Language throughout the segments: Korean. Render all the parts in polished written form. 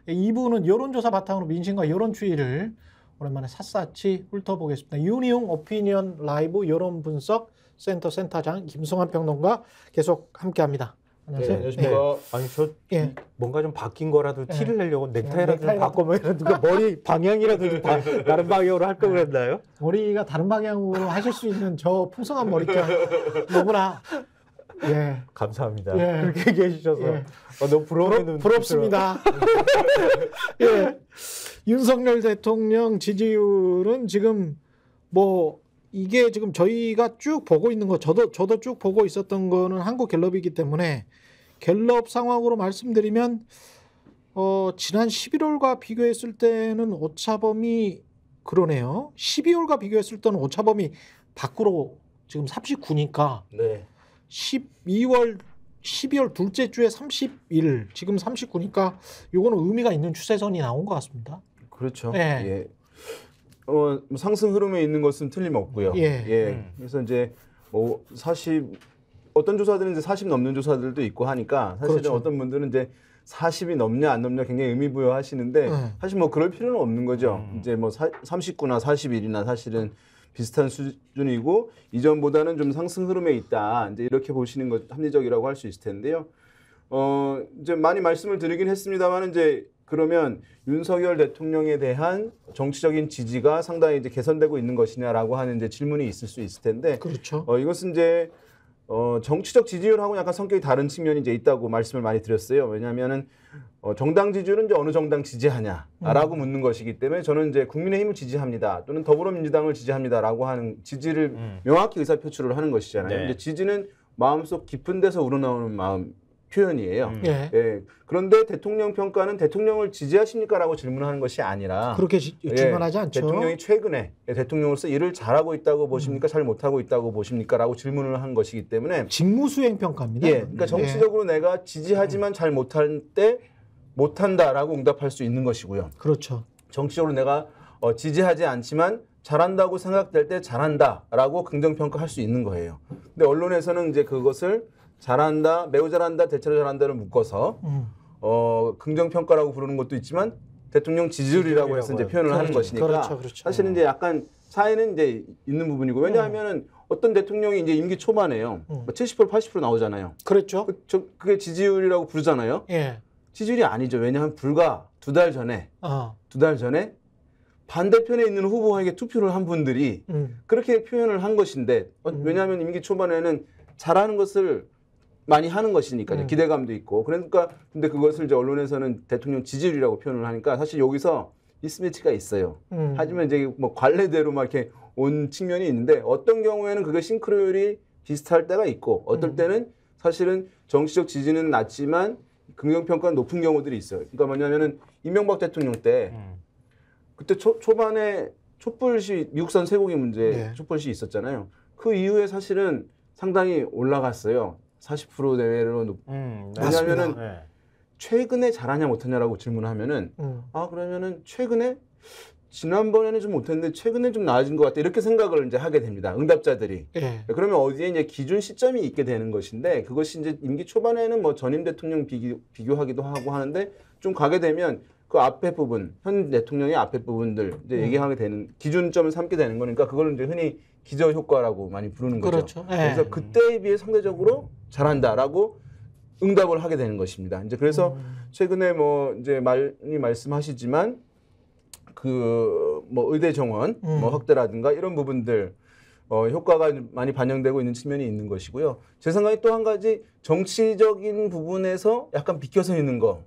2부는 여론조사 바탕으로 민심과 여론 추이를 오랜만에 샅샅이 훑어보겠습니다. 유니용 오피니언 라이브 여론 분석 센터 센터장 김성환 평론가 계속 함께합니다. 안녕하세요. 네, 안녕하십니까. 아니 저 뭔가 좀 바뀐 거라도 티를 내려고 넥타이라도 좀 넥타이라도. 바꿔보면 누가 머리 방향이라도 좀 다른 방향으로 할 걸 그랬나요? 머리가 다른 방향으로 하실 수 있는 저 풍성한 머릿결 너무나 감사합니다. 그렇게 얘기해 주셔서 너무 부럽습니다. 윤석열 대통령 지지율은 지금 뭐 이게 지금 저희가 쭉 보고 있는 거 저도 쭉 보고 있었던 거는 한국갤럽이기 때문에 갤럽 상황으로 말씀드리면 지난 11월과 비교했을 때는 오차범위 그러네요. 12월과 비교했을 때는 오차범위 밖으로 지금 39니까 네. 12월 둘째 주에 31, 지금 39니까 이거는 의미가 있는 추세선이 나온 것 같습니다. 그렇죠. 네. 예. 상승 흐름에 있는 것은 틀림없고요. 그래서 이제 뭐 40 어떤 조사들은 이제 40 넘는 조사들도 있고 하니까 사실은 그렇죠. 어떤 분들은 이제 40이 넘냐 안 넘냐 굉장히 의미 부여하시는데 사실 뭐 그럴 필요는 없는 거죠. 이제 뭐 39나 41이나 사실은 비슷한 수준이고 이전보다는 좀 상승 흐름에 있다. 이제 이렇게 보시는 것 합리적이라고 할 수 있을 텐데요. 이제 많이 말씀을 드리긴 했습니다만 이제 그러면 윤석열 대통령에 대한 정치적인 지지가 상당히 이제 개선되고 있는 것이냐라고 하는 이제 질문이 있을 수 있을 텐데, 그렇죠. 이것은 이제 정치적 지지율하고 약간 성격이 다른 측면이 이제 있다고 말씀을 많이 드렸어요. 왜냐하면은 정당 지지율은 이제 어느 정당 지지하냐라고 묻는 것이기 때문에 저는 이제 국민의힘을 지지합니다 또는 더불어민주당을 지지합니다라고 하는 지지를 명확히 의사 표출을 하는 것이잖아요. 네. 근데 지지는 마음속 깊은 데서 우러나오는 마음 표현이에요. 예. 그런데 대통령 평가는 대통령을 지지하십니까라고 질문하는 것이 아니라 그렇게 질문하지 않죠. 대통령이 최근에 대통령으로서 일을 잘하고 있다고 보십니까? 잘 못하고 있다고 보십니까?라고 질문을 한 것이기 때문에 직무수행 평가입니다. 그러니까 정치적으로 내가 지지하지만 잘 못할 때 못한다라고 응답할 수 있는 것이고요. 그렇죠. 정치적으로 내가 지지하지 않지만 잘한다고 생각될 때 잘한다라고 긍정평가할 수 있는 거예요. 근데 언론에서는 이제 그것을 잘한다, 매우 잘한다, 대체로 잘한다를 묶어서 긍정평가라고 부르는 것도 있지만 대통령 지지율이라고 해서 이제 표현을 하는 것이니까 그렇죠. 사실은 이제 약간 차이는 이제 있는 부분이고 왜냐하면은 어떤 대통령이 이제 임기 초반에요. 70% 80% 나오잖아요. 그렇죠. 그게 지지율이라고 부르잖아요. 예. 지지율이 아니죠. 왜냐하면 불과 두 달 전에 반대편에 있는 후보에게 투표를 한 분들이 그렇게 표현을 한 것인데 왜냐하면 임기 초반에는 잘하는 것을 많이 하는 것이니까요. 기대감도 있고. 그러니까 근데 그것을 이제 언론에서는 대통령 지지율이라고 표현을 하니까 사실 여기서 미스매치가 있어요. 하지만 이제 뭐 관례대로 막 이렇게 온 측면이 있는데 어떤 경우에는 그게 싱크로율이 비슷할 때가 있고 어떨 때는 사실은 정치적 지지는 낮지만 긍정평가는 높은 경우들이 있어요. 그러니까 뭐냐면은 이명박 대통령 때 그때 초반에 촛불시 미국산 쇠고기 문제 촛불시 있었잖아요. 그 이후에 사실은 상당히 올라갔어요. 40% 내외로 왜냐하면은 최근에 잘하냐 못하냐라고 질문하면은 그러면은 최근에 지난번에는 좀 못했는데 최근에 좀 나아진 것 같다 이렇게 생각을 이제 하게 됩니다. 응답자들이. 그러면 어디에 이제 기준 시점이 있게 되는 것인데 그것이 이제 임기 초반에는 뭐 전임 대통령 비교하기도 하고 하는데 좀 가게 되면 그 앞에 부분 현 대통령의 앞에 부분들 이제 얘기하게 되는 기준점을 삼게 되는 거니까 그걸 이제 흔히 기저 효과라고 많이 부르는 거죠. 그렇죠. 그래서 그때에 비해 상대적으로 잘한다라고 응답을 하게 되는 것입니다. 이제 그래서 최근에 뭐 이제 많이 말씀하시지만 그 뭐 의대 정원 뭐 확대라든가 이런 부분들 효과가 많이 반영되고 있는 측면이 있는 것이고요. 제 생각에 또 한 가지 정치적인 부분에서 약간 비껴서 있는 거.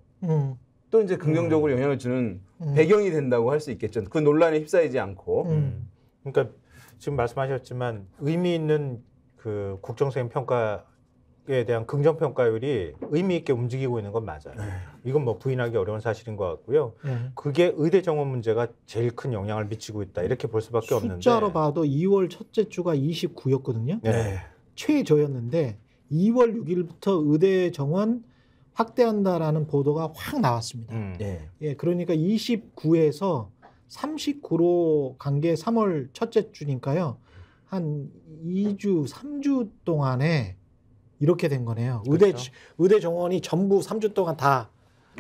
또 이제 긍정적으로 영향을 주는 배경이 된다고 할 수 있겠죠. 그 논란에 휩싸이지 않고. 그러니까 지금 말씀하셨지만 의미 있는 그 국정수행 평가에 대한 긍정 평가율이 의미 있게 움직이고 있는 건 맞아요. 이건 뭐 부인하기 어려운 사실인 것 같고요. 그게 의대 정원 문제가 제일 큰 영향을 미치고 있다 이렇게 볼 수밖에 없는데 숫자로 봐도 2월 첫째 주가 29였거든요. 최저였는데 2월 6일부터 의대 정원 확대한다라는 보도가 확 나왔습니다. 그러니까 29에서 39로 간 게 3월 첫째 주니까요. 한 2주, 3주 동안에 이렇게 된 거네요. 그렇죠. 의대 정원이 전부 3주 동안 다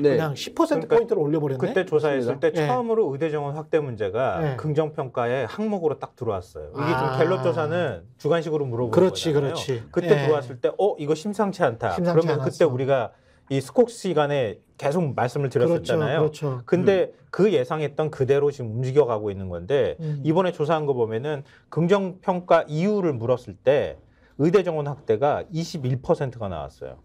네. 그냥 10%포인트를 올려버렸네. 그때 조사했을 때 네. 처음으로 의대 정원 확대 문제가 네. 긍정평가의 항목으로 딱 들어왔어요. 이게 아. 지금 갤럽 조사는 주관식으로 물어보는 그렇지, 거잖아요. 그렇지. 그때 네. 들어왔을 때 이거 심상치 않다. 심상치 그러면 않았어. 그때 우리가 이 스콕 시간에 계속 말씀을 드렸었잖아요. 그렇죠. 근데 그 예상했던 그대로 지금 움직여가고 있는 건데 이번에 조사한 거 보면은 긍정평가 이유를 물었을 때 의대 정원 확대가 21%가 나왔어요.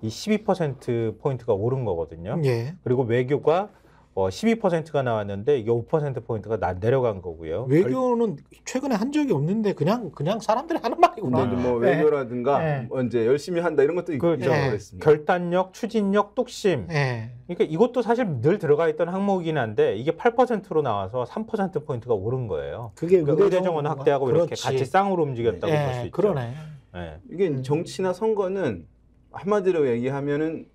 이 12%포인트가 오른 거거든요. 예. 그리고 외교가 12%가 나왔는데 이게 5%포인트가 내려간 거고요. 외교는 최근에 한 적이 없는데 그냥 사람들이 하는 말이구나. 근데 뭐 네. 외교라든가 네. 뭐 이제 열심히 한다 이런 것도 있죠. 그렇죠. 그랬습니다. 결단력, 추진력, 뚝심. 예. 그러니까 이것도 사실 늘 들어가 있던 항목이긴 한데 이게 8%로 나와서 3%포인트가 오른 거예요. 그게 그러니까 의대 정원 확대하고 이렇게 그렇지. 같이 쌍으로 움직였다고 볼 수 예, 있죠. 그러네. 네. 이게 정치나 선거는 한마디로 얘기하면은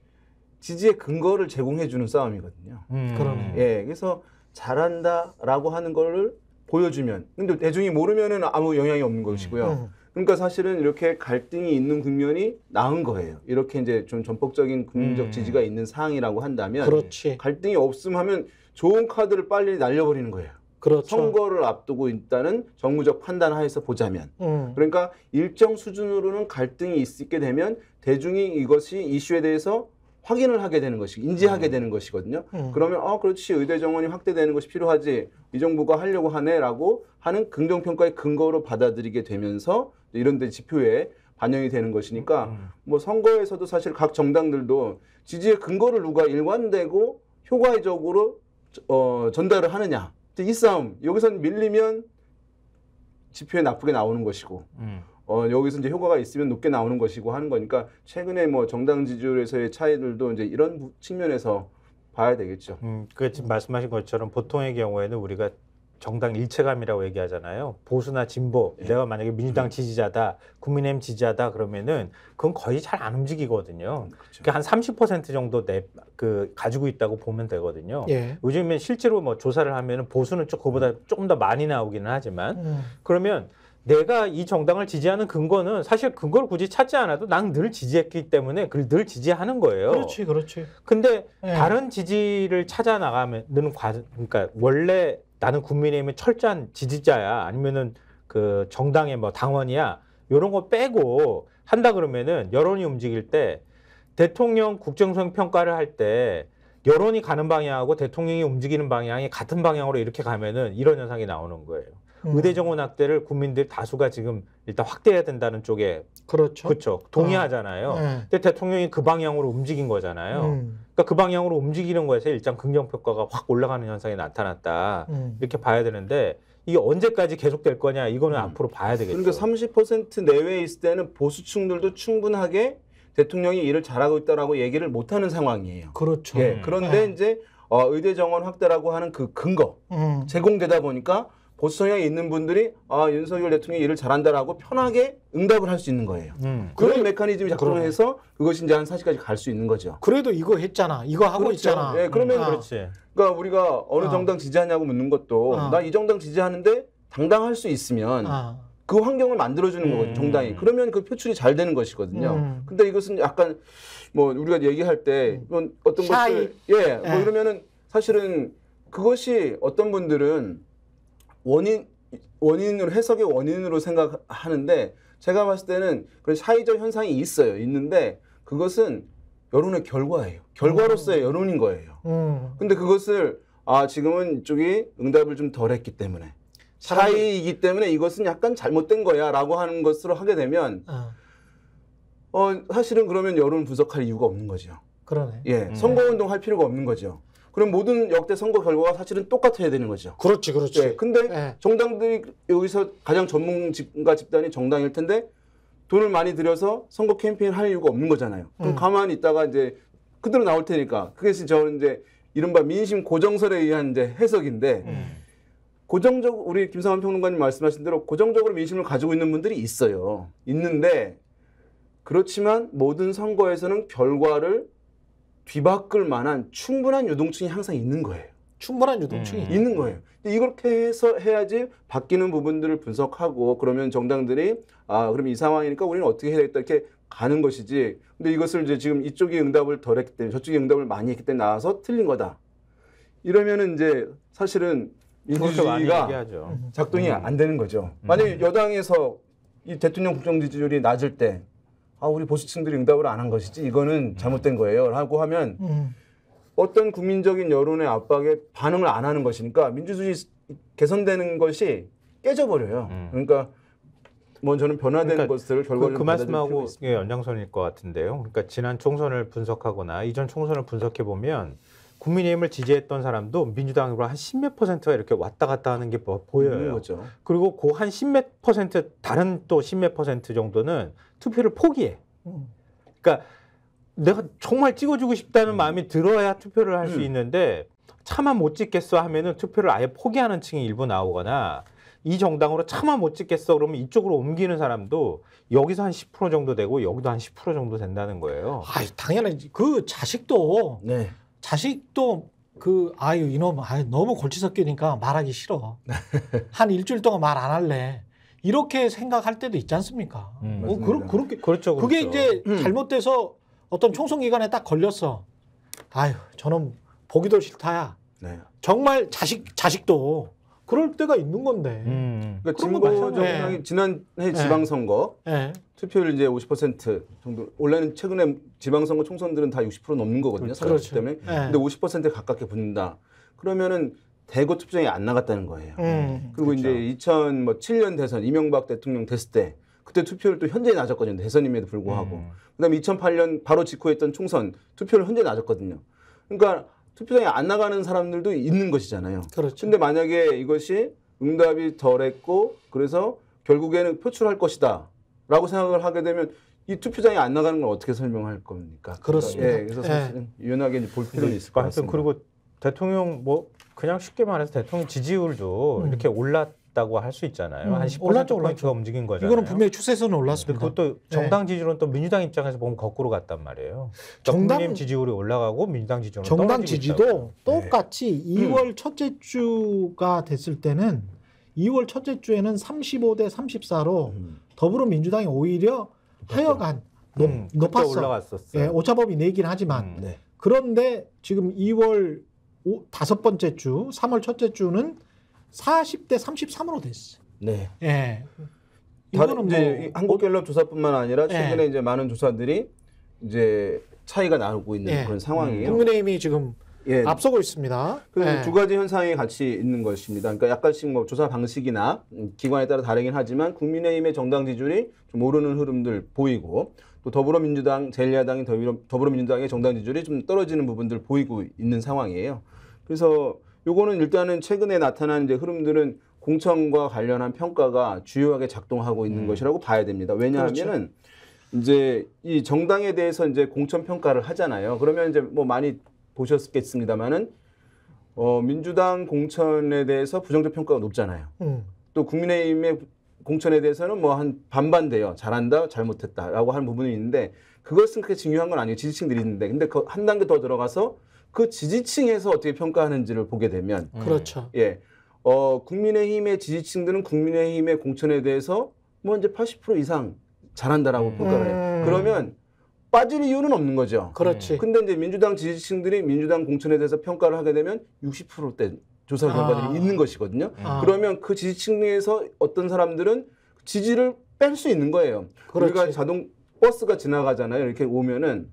지지의 근거를 제공해 주는 싸움이거든요. 그러네. 예, 그래서 잘한다라고 하는 거를 보여주면, 근데 대중이 모르면은 아무 영향이 없는 것이고요. 그러니까 사실은 이렇게 갈등이 있는 국면이 나은 거예요. 이렇게 이제 좀 전폭적인 국민적 지지가 있는 상황이라고 한다면, 그렇지. 갈등이 없음 하면 좋은 카드를 빨리 날려버리는 거예요. 그렇죠. 선거를 앞두고 있다는 정무적 판단 하에서 보자면. 그러니까 일정 수준으로는 갈등이 있게 되면 대중이 이것이 이슈에 대해서 확인을 하게 되는 것이, 인지하게 되는 것이거든요. 그러면 그렇지, 의대 정원이 확대되는 것이 필요하지, 이 정부가 하려고 하네라고 하는 긍정평가의 근거로 받아들이게 되면서 이런 데 지표에 반영이 되는 것이니까 뭐 선거에서도 사실 각 정당들도 지지의 근거를 누가 일관되고 효과적으로 전달을 하느냐, 이 싸움, 여기선 밀리면 지표에 나쁘게 나오는 것이고 여기서 이제 효과가 있으면 높게 나오는 것이고 하는 거니까 최근에 뭐 정당 지지율에서의 차이들도 이제 이런 측면에서 봐야 되겠죠. 그 지금 말씀하신 것처럼 보통의 경우에는 우리가 정당 일체감이라고 얘기하잖아요. 보수나 진보, 내가 만약에 민주당 지지자다, 국민의힘 지지자다 그러면은 그건 거의 잘 안 움직이거든요. 그렇죠. 그러니까 한 30% 정도 가지고 있다고 보면 되거든요. 예. 요즘엔 실제로 뭐 조사를 하면은 보수는 그거보다 조금 더 많이 나오기는 하지만 그러면 내가 이 정당을 지지하는 근거는 사실 근거를 굳이 찾지 않아도 난 늘 지지했기 때문에 그걸 늘 지지하는 거예요. 그렇지, 그렇지. 근데 예. 다른 지지를 찾아 나가면은 그러니까 원래 나는 국민의힘의 철저한 지지자야 아니면은 그 정당의 뭐 당원이야 이런 거 빼고 한다 그러면은 여론이 움직일 때 대통령 국정수행 평가를 할 때 여론이 가는 방향하고 대통령이 움직이는 방향이 같은 방향으로 이렇게 가면은 이런 현상이 나오는 거예요. 의대 정원 확대를 국민들 다수가 지금 일단 확대해야 된다는 쪽에 그렇죠. 그렇죠. 동의하잖아요. 근데 대통령이 그 방향으로 움직인 거잖아요. 그러니까 그 방향으로 움직이는 거에서 일단 긍정평가가 확 올라가는 현상이 나타났다. 이렇게 봐야 되는데 이게 언제까지 계속될 거냐 이거는 앞으로 봐야 되겠죠. 그러니까 30% 내외에 있을 때는 보수층들도 충분하게 대통령이 일을 잘하고 있다라고 얘기를 못하는 상황이에요. 그렇죠. 예, 그런데 이제 의대 정원 확대라고 하는 그 근거 제공되다 보니까 보수 성향이 있는 분들이 윤석열 대통령이 일을 잘한다라고 편하게 응답을 할 수 있는 거예요. 그런 메커니즘이 작동해서 그것이 이제 한 사실까지 갈 수 있는 거죠. 그래도 이거 했잖아. 이거 하고 그렇죠. 있잖아. 예, 그러면 그렇지. 그러니까 우리가 어느 정당 지지하냐고 묻는 것도 나 이 정당 지지하는데 당당할 수 있으면 그 환경을 만들어주는 거거든요, 정당이. 그러면 그 표출이 잘 되는 것이거든요. 근데 이것은 약간 뭐 우리가 얘기할 때 어떤 것들 뭐 이러면은 사실은 그것이 어떤 분들은 원인으로 해석의 원인으로 생각하는데 제가 봤을 때는 그런 사회적 현상이 있는데 그것은 여론의 결과예요. 결과로서의 여론인 거예요. 근데 그것을 지금은 이쪽이 응답을 좀 덜 했기 때문에 차이이기 때문에 이것은 약간 잘못된 거야라고 하는 것으로 하게 되면 사실은 그러면 여론 분석할 이유가 없는 거죠. 그러네. 예, 선거운동 할 필요가 없는 거죠. 그럼 모든 역대 선거 결과가 사실은 똑같아야 되는 거죠. 그렇지, 그렇지. 예, 근데 정당들이 여기서 가장 전문가 집단이 정당일 텐데 돈을 많이 들여서 선거 캠페인을 할 이유가 없는 거잖아요. 그럼 가만히 있다가 이제 그대로 나올 테니까 그것이 저는 이제 이른바 민심 고정설에 의한 이제 해석인데 우리 김상환 평론가님 말씀하신 대로 고정적으로 민심을 가지고 있는 분들이 있어요. 있는데 그렇지만 모든 선거에서는 결과를 뒤바꿀 만한 충분한 유동층이 항상 있는 거예요. 충분한 유동층이 있는 거예요. 근데 이렇게 해서 해야지 바뀌는 부분들을 분석하고 그러면 정당들이 그럼 이 상황이니까 우리는 어떻게 해야 되겠다 이렇게 가는 것이지. 근데 이것을 이제 지금 이쪽이 응답을 덜 했기 때문에 저쪽이 응답을 많이 했기 때문에 나와서 틀린 거다. 이러면은 이제 사실은 민주주의가 작동이 안 되는 거죠. 만약에 여당에서 이 대통령 국정 지지율이 낮을 때 우리 보수층들이 응답을 안 한 것이지 이거는 잘못된 거예요 라고 하면 어떤 국민적인 여론의 압박에 반응을 안 하는 것이니까 민주주의 개선되는 것이 깨져버려요. 그러니까 뭐 저는 변화된 것을 결과를 그 말씀하고 연장선일 것 같은데요. 그러니까 지난 총선을 분석하거나 이전 총선을 분석해 보면 국민의힘을 지지했던 사람도 민주당으로 한 10몇 %가 이렇게 왔다 갔다 하는 게 보여요. 거죠. 그리고 그 한 10몇 %, 다른 또 10몇 % 정도는 투표를 포기해. 그러니까 내가 정말 찍어주고 싶다는 마음이 들어야 투표를 할 수 있는데 차마 못 찍겠어 하면은 투표를 아예 포기하는 층이 일부 나오거나 이 정당으로 차마 못 찍겠어 그러면 이쪽으로 옮기는 사람도 여기서 한 10% 정도 되고 여기도 한 10% 정도 된다는 거예요. 당연하지. 그 자식도 네. 이놈 너무 골치 섞이니까 말하기 싫어. 한 일주일 동안 말 안 할래. 이렇게 생각할 때도 있지 않습니까? 그렇게 그렇죠. 그게 이제 잘못돼서 어떤 총선 기간에 딱 걸렸어. 저는 보기도 싫다야. 네. 정말 자식도 그럴 때가 있는 건데. 그러니까 진보 정당이 지난해 지방선거 투표율 이제 50% 정도. 원래는 최근에 지방선거 총선들은 다 60% 넘는 거거든요. 그렇죠. 때문에. 근데 50%에 가깝게 붙는다. 그러면은 대거 투표장에 안 나갔다는 거예요. 그리고 그렇죠. 이제 2007년 대선 이명박 대통령 됐을 때 그때 투표율 또 현저히 낮았거든요. 대선임에도 불구하고. 그다음에 2008년 바로 직후에 했던 총선 투표율 현저히 낮았거든요. 그러니까 투표장에 안 나가는 사람들도 있는 것이잖아요. 그렇죠. 근데 만약에 이것이 응답이 덜했고 그래서 결국에는 표출할 것이다 라고 생각을 하게 되면 이 투표장에 안 나가는 걸 어떻게 설명할 겁니까? 그렇습니다. 그래서 사실은 유연하게 볼 필요는 있을 것 같습니다. 그리고 대통령 그냥 쉽게 말해서 대통령 지지율도 이렇게 올랐다고 할 수 있잖아요. 한 10%포인트가 움직인 거잖아요. 이거는 분명히 추세선은 올랐습니다. 그것도 정당 지지율은 또 민주당 입장에서 보면 거꾸로 갔단 말이에요. 국민의힘 지지율이 올라가고 민주당 지지율은 정당 지지도 있다고요. 똑같이 2월 첫째 주가 됐을 때는 2월 첫째 주에는 35대 34로 더불어민주당이 오히려 하여간 높았어. 올라갔었어요. 오차범위 내긴 하지만 그런데 지금 2월 다섯 번째 주, 3월 첫째 주는 40대 33으로 됐어. 네. 이거는 이제 한국갤럽 조사뿐만 아니라 최근에 이제 많은 조사들이 이제 차이가 나오고 있는 그런 상황이에요. 국민의힘이 지금 앞서고 있습니다. 그래서 두 가지 현상이 같이 있는 것입니다. 그러니까 약간씩 뭐 조사 방식이나 기관에 따라 다르긴 하지만 국민의힘의 정당 지지율이 좀 오르는 흐름들 보이고 또 더불어민주당, 제1야당인 더불어민주당의 정당 지지율이 좀 떨어지는 부분들 보이고 있는 상황이에요. 그래서 요거는 일단은 최근에 나타난 이제 흐름들은 공천과 관련한 평가가 주요하게 작동하고 있는 것이라고 봐야 됩니다. 왜냐하면은 이제 이 정당에 대해서 이제 공천 평가를 하잖아요. 그러면 이제 뭐 많이 보셨겠습니다만은 민주당 공천에 대해서 부정적 평가가 높잖아요. 또 국민의힘의 공천에 대해서는 뭐 한 반반 돼요. 잘한다, 잘못했다라고 하는 부분이 있는데 그것은 그렇게 중요한 건 아니에요. 지지층들이 있는데. 근데 그 한 단계 더 들어가서 그 지지층에서 어떻게 평가하는지를 보게 되면 그렇죠. 국민의힘의 지지층들은 국민의힘의 공천에 대해서 뭐 이제 80% 이상 잘한다라고 평가를 해요. 그러면 빠질 이유는 없는 거죠. 그렇지. 근데 이제 민주당 지지층들이 민주당 공천에 대해서 평가를 하게 되면 60%대 조사 결과들이 있는 것이거든요. 그러면 그 지지층에서 어떤 사람들은 지지를 뺄 수 있는 거예요. 그렇지. 우리가 자동 버스가 지나가잖아요. 이렇게 오면은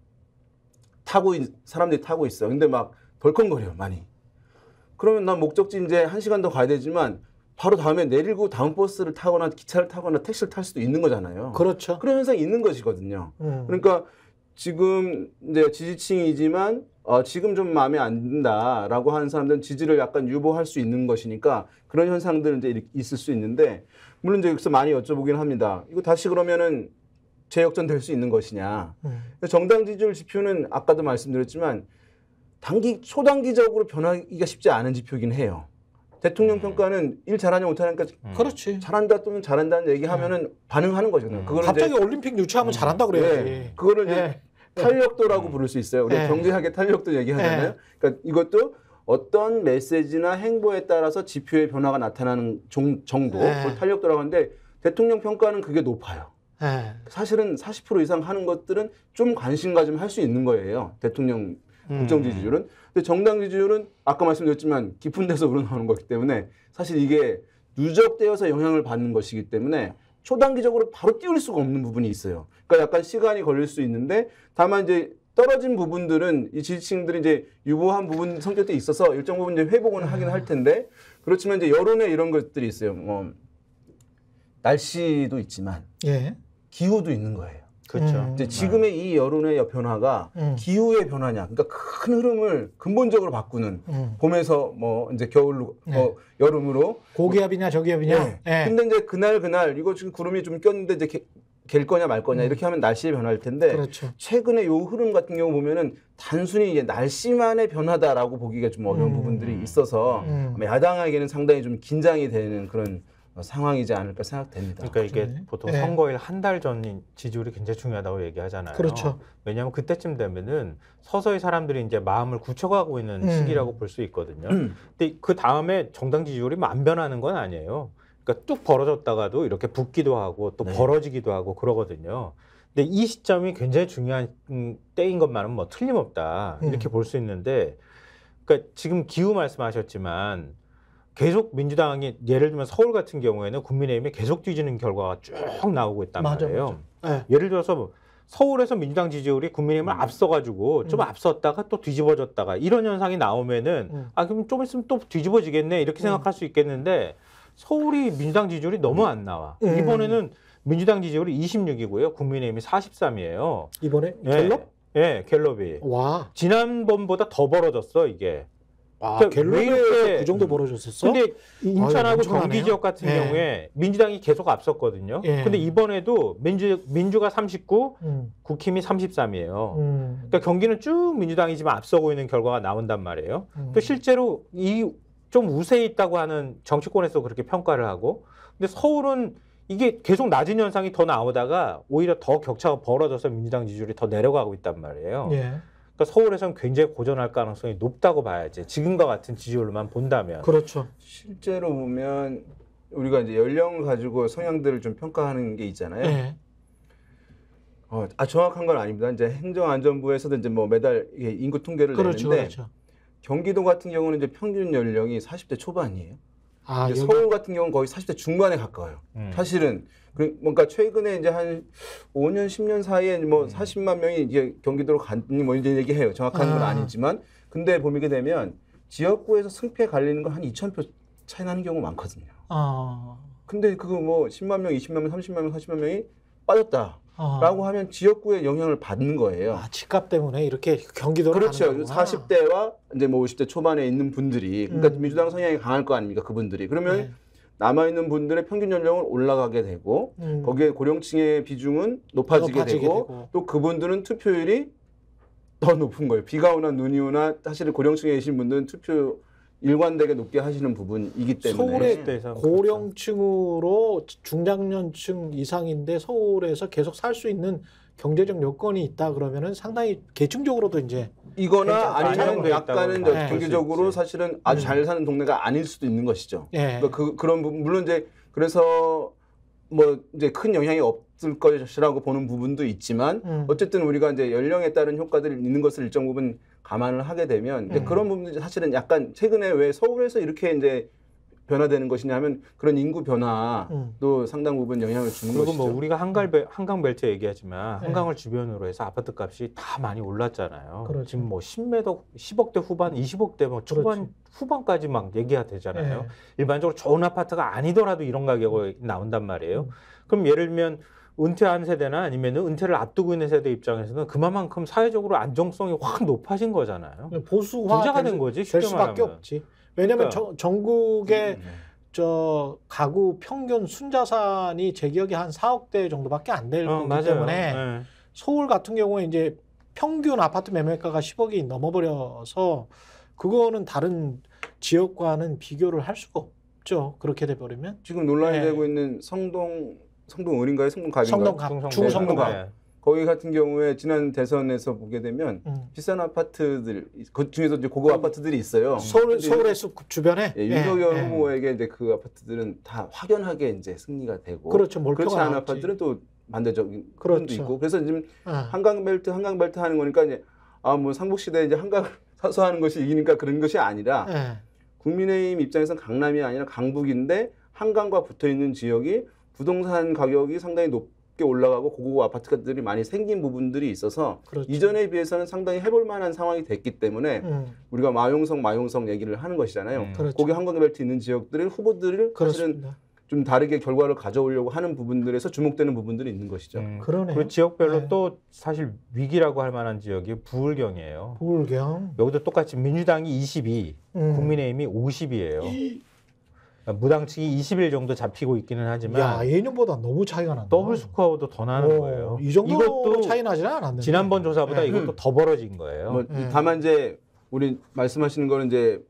사람들이 타고 있어. 근데 막 덜컹거려 많이. 그러면 난 목적지 이제 1시간 더 가야 되지만 바로 다음에 내리고 다음 버스를 타거나 기차를 타거나 택시를 탈 수도 있는 거잖아요. 그렇죠. 그런 현상이 있는 것이거든요. 그러니까 지금 이제 지지층이지만 지금 좀 마음에 안 든다라고 하는 사람들은 지지를 약간 유보할 수 있는 것이니까 그런 현상들은 이제 있을 수 있는데 물론 이제 여기서 많이 여쭤보긴 합니다. 이거 다시 그러면은 재역전 될 수 있는 것이냐. 정당 지지율 지표는 아까도 말씀드렸지만 초단기적으로 변하기가 쉽지 않은 지표이긴 해요. 대통령 평가는 일 잘하냐 못하냐니까 그렇지. 잘한다 또는 잘한다는 얘기하면은 반응하는 거거든요. 그거는 갑자기 올림픽 유치하면 잘한다 그래야지. 그거를 이제 탄력도라고 부를 수 있어요. 우리 경제학의 탄력도 얘기하잖아요. 그러니까 이것도 어떤 메시지나 행보에 따라서 지표의 변화가 나타나는 정도, 그걸 탄력도라고 하는데 대통령 평가는 그게 높아요. 예. 사실은 40% 이상 하는 것들은 좀 관심 가지면 할 수 있는 거예요. 대통령 국정 지지율은. 근데 정당 지지율은 아까 말씀드렸지만 깊은 데서 우러나오는 거기 때문에 사실 이게 누적되어서 영향을 받는 것이기 때문에 초단기적으로 바로 띄울 수가 없는 부분이 있어요. 그러니까 약간 시간이 걸릴 수 있는데 다만 이제 떨어진 부분들은 이 지지층들이 이제 유보한 부분 성격도 있어서 일정 부분 이제 회복은 하긴 할 텐데 그렇지만 이제 여론에 이런 것들이 있어요. 날씨도 있지만 예. 기후도 있는 거예요. 그렇죠. 이제 지금의 이 여론의 변화가 기후의 변화냐, 그러니까 큰 흐름을 근본적으로 바꾸는 봄에서 뭐 이제 겨울로 여름으로 고기압이냐 저기압이냐. 예. 근데 이제 그날 이거 지금 구름이 좀 꼈는데 이제 갤 거냐 말 거냐 이렇게 하면 날씨의 변화일 텐데 그렇죠. 최근에 요 흐름 같은 경우 보면은 단순히 이제 날씨만의 변화다라고 보기가 좀 어려운 부분들이 있어서 아마 야당에게는 상당히 좀 긴장이 되는 그런 상황이지 않을까 생각됩니다. 그러니까 이게 보통 네. 선거일 한 달 전 지지율이 굉장히 중요하다고 얘기하잖아요. 그렇죠. 왜냐하면 그때쯤 되면은 서서히 사람들이 이제 마음을 굳혀가고 있는 시기라고 볼 수 있거든요. 근데 그 다음에 정당 지지율이 안 변하는 건 아니에요. 그러니까 뚝 벌어졌다가도 이렇게 붙기도 하고 또 벌어지기도 하고 그러거든요. 근데 이 시점이 굉장히 중요한 때인 것만은 뭐 틀림없다 이렇게 볼 수 있는데, 그러니까 지금 기후 말씀하셨지만. 계속 민주당이 예를 들면 서울 같은 경우에는 국민의힘이 계속 뒤지는 결과가 쭉 나오고 있단 말이에요. 네. 예를 들어서 서울에서 민주당 지지율이 국민의힘을 앞서가지고 좀 앞섰다가 또 뒤집어졌다가 이런 현상이 나오면은 그럼 좀 있으면 또 뒤집어지겠네 이렇게 생각할 수 있겠는데 서울이 민주당 지지율이 너무 안 나와. 이번에는 민주당 지지율이 26이고요. 국민의힘이 43이에요. 이번에 갤럽? 예, 갤럽이. 와. 지난번보다 더 벌어졌어 이게. 갤럽에 그 정도 벌어졌었어? 근데 인천하고 엄청나네요. 경기 지역 같은 경우에 민주당이 계속 앞섰거든요. 근데 이번에도 민주가 39, 국힘이 33이에요. 그러니까 경기는 쭉 민주당이지만 앞서고 있는 결과가 나온단 말이에요. 또 실제로 이 좀 우세에 있다고 하는 정치권에서 그렇게 평가를 하고, 근데 서울은 이게 계속 낮은 현상이 더 나오다가 오히려 더 격차가 벌어져서 민주당 지지율이 더 내려가고 있단 말이에요. 그러니까 서울에서는 굉장히 고전할 가능성이 높다고 봐야지. 지금과 같은 지지율로만 본다면. 그렇죠. 실제로 보면 우리가 이제 연령 가지고 성향들을 좀 평가하는 게 있잖아요. 네. 정확한 건 아닙니다. 이제 행정안전부에서도 이제 뭐 매달 인구 통계를 그렇죠, 내는데 그렇죠. 경기도 같은 경우는 이제 평균 연령이 40대 초반이에요. 여기... 서울 같은 경우는 거의 40대 중반에 가까워요. 사실은 뭔가 최근에 이제 한 5년, 10년 사이에 뭐 40만 명이 이제 경기도로 갔니 뭐 이제 얘기해요. 정확한 건 아니지만, 근데 보게 되면 지역구에서 승패 갈리는 건 한 2,000표 차이 나는 경우 많거든요. 근데 그거 뭐 10만 명, 20만 명, 30만 명, 40만 명이 빠졌다라고 하면 지역구에 영향을 받는 거예요. 집값 때문에 이렇게 경기도로 그렇죠. 가는 거구나. 40대와 이제 뭐 50대 초반에 있는 분들이, 그러니까 민주당 성향이 강할 거 아닙니까, 그분들이. 그러면 남아있는 분들의 평균 연령은 올라가게 되고 거기에 고령층의 비중은 높아지게 되고 또 그분들은 투표율이 더 높은 거예요. 비가 오나 눈이 오나 사실은 고령층에 계신 분들은 투표 일관되게 높게 하시는 부분이기 때문에 서울의 고령층으로 중장년층 이상인데 서울에서 계속 살 수 있는 경제적 여건이 있다 그러면은 상당히 계층적으로도 이제 이거나 아니면 약간은 경제적으로 있지. 사실은 아주 잘 사는 동네가 아닐 수도 있는 것이죠. 그러니까 그런 부분, 물론 이제 그래서 뭐 이제 큰 영향이 없을 것이라고 보는 부분도 있지만 어쨌든 우리가 이제 연령에 따른 효과들이 있는 것을 일정 부분 감안을 하게 되면 이제 그런 부분들이 사실은 약간 최근에 왜 서울에서 이렇게 이제 변화되는 것이냐 하면 그런 인구 변화도 상당 부분 영향을 주는 그리고 것이죠. 뭐 우리가 한강벨트 얘기하지만 한강을 주변으로 해서 아파트 값이 다 많이 올랐잖아요. 그렇죠. 지금 뭐 10억대 후반, 20억대 뭐 초반, 후반까지 막 얘기가 되잖아요. 일반적으로 좋은 아파트가 아니더라도 이런 가격이 나온단 말이에요. 그럼 예를 들면 은퇴한 세대나 아니면 은퇴를 앞두고 있는 세대 입장에서는 그만큼 사회적으로 안정성이 확 높아진 거잖아요. 부자가 된 거지, 될 수밖에 없지. 왜냐하면 그러니까. 전국의 저 가구 평균 순자산이 제 기억에 한 4억대 정도밖에 안 될 거기 때문에 서울 같은 경우에 이제 평균 아파트 매매가가 10억이 넘어버려서 그거는 다른 지역과는 비교를 할 수가 없죠. 그렇게 돼버리면 지금 논란이 되고 있는 성동을인가요? 성동갑인가요? 중성동갑. 거기 같은 경우에 지난 대선에서 보게 되면 비싼 아파트들, 그 중에서 이제 고급 아파트들이 있어요. 서울의 숲 주변에 윤석열 후보에게 이제 그 아파트들은 다 확연하게 이제 승리가 되고, 그렇죠. 그렇지 않은 아파트들은 또 반대적인 그렇죠. 부분도 있고 그래서 지금 아. 한강벨트 하는 거니까 이제 뭐 삼국시대에 이제 한강을 사수하는 것이 이기니까 그런 것이 아니라 예. 국민의힘 입장에서는 강남이 아니라 강북인데 한강과 붙어 있는 지역이 부동산 가격이 상당히 높게 올라가고 고급 아파트들이 많이 생긴 부분들이 있어서 그렇죠. 이전에 비해서는 상당히 해볼 만한 상황이 됐기 때문에 우리가 마용성 얘기를 하는 것이잖아요. 그렇죠. 거기 한강벨트 있는 지역들의 후보들을 사실은 그렇습니다. 좀 다르게 결과를 가져오려고 하는 부분들에서 주목되는 부분들이 있는 것이죠. 그러네요. 그리고 지역별로 네. 또 사실 위기라고 할 만한 지역이 부울경이에요. 부울경. 여기도 똑같이 민주당이 22, 국민의힘이 50이에요. 무당층이 21 정도 잡히고 있기는 하지만 야, 예년보다 너무 차이가 난다. 더블 스코어도 더 나는 거예요. 이 정도 이것도 차이 나지는 않았는데. 지난번 조사보다 네. 이것도 더 벌어진 거예요. 뭐 다만 이제 우리 말씀하시는 거는 이제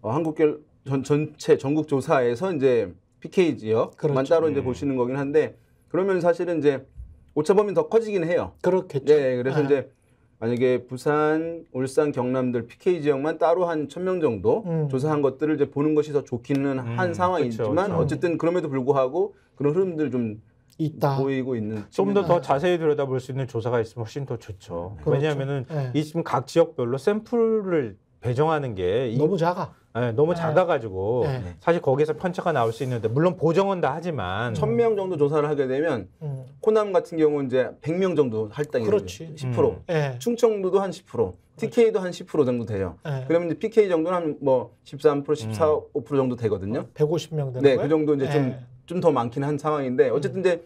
한국결 전체 전국 조사에서 이제 PK 지역만 그렇죠. 따로 이제 보시는 거긴 한데 그러면 사실은 이제 오차범위 더 커지긴 해요. 그렇겠죠. 네, 그래서 이제 만약에 부산, 울산, 경남들 PK 지역만 따로 한 1,000명 정도 조사한 것들을 이제 보는 것이 더 좋기는 한 상황이지만 그쵸. 어쨌든 그럼에도 불구하고 그런 흐름들 좀 있다. 보이고 있는 좀 더 자세히 들여다볼 수 있는 조사가 있으면 훨씬 더 좋죠. 그렇죠. 왜냐하면은 네. 이 지금 각 지역별로 샘플을 배정하는 게 너무 작아. 너무 작아가지고 네. 사실 거기서 편차가 나올 수 있는데 물론 보정은 다 하지만 1,000명 정도 조사를 하게 되면 호남 같은 경우는 이제 100명 정도 할당이 그렇지. 10%. 예. 충청도도 한 10%, TK도 한 10% 정도 돼요. 예. 그러면 이제 PK 정도는 한 뭐 13%, 14, 5% 정도 되거든요. 150명 되는 네, 거예요? 그 정도 이제 예. 좀 더 많긴 한 상황인데 어쨌든 이제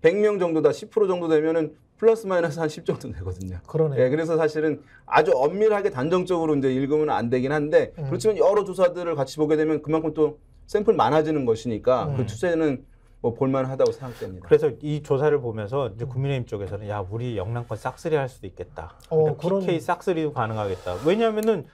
100명 정도다 10% 정도 되면은 플러스 마이너스 한 10 정도 되거든요. 그러네. 예, 그래서 사실은 아주 엄밀하게 단정적으로 이제 읽으면 안 되긴 한데 그렇지만 여러 조사들을 같이 보게 되면 그만큼 또 샘플 많아지는 것이니까 그 추세는 뭐 볼만하다고 생각됩니다. 그래서 이 조사를 보면서 이제 국민의힘 쪽에서는 야 우리 영남권 싹쓸이 할 수도 있겠다. 그러니까 그런- PK 싹쓸이도 가능하겠다. 왜냐하면은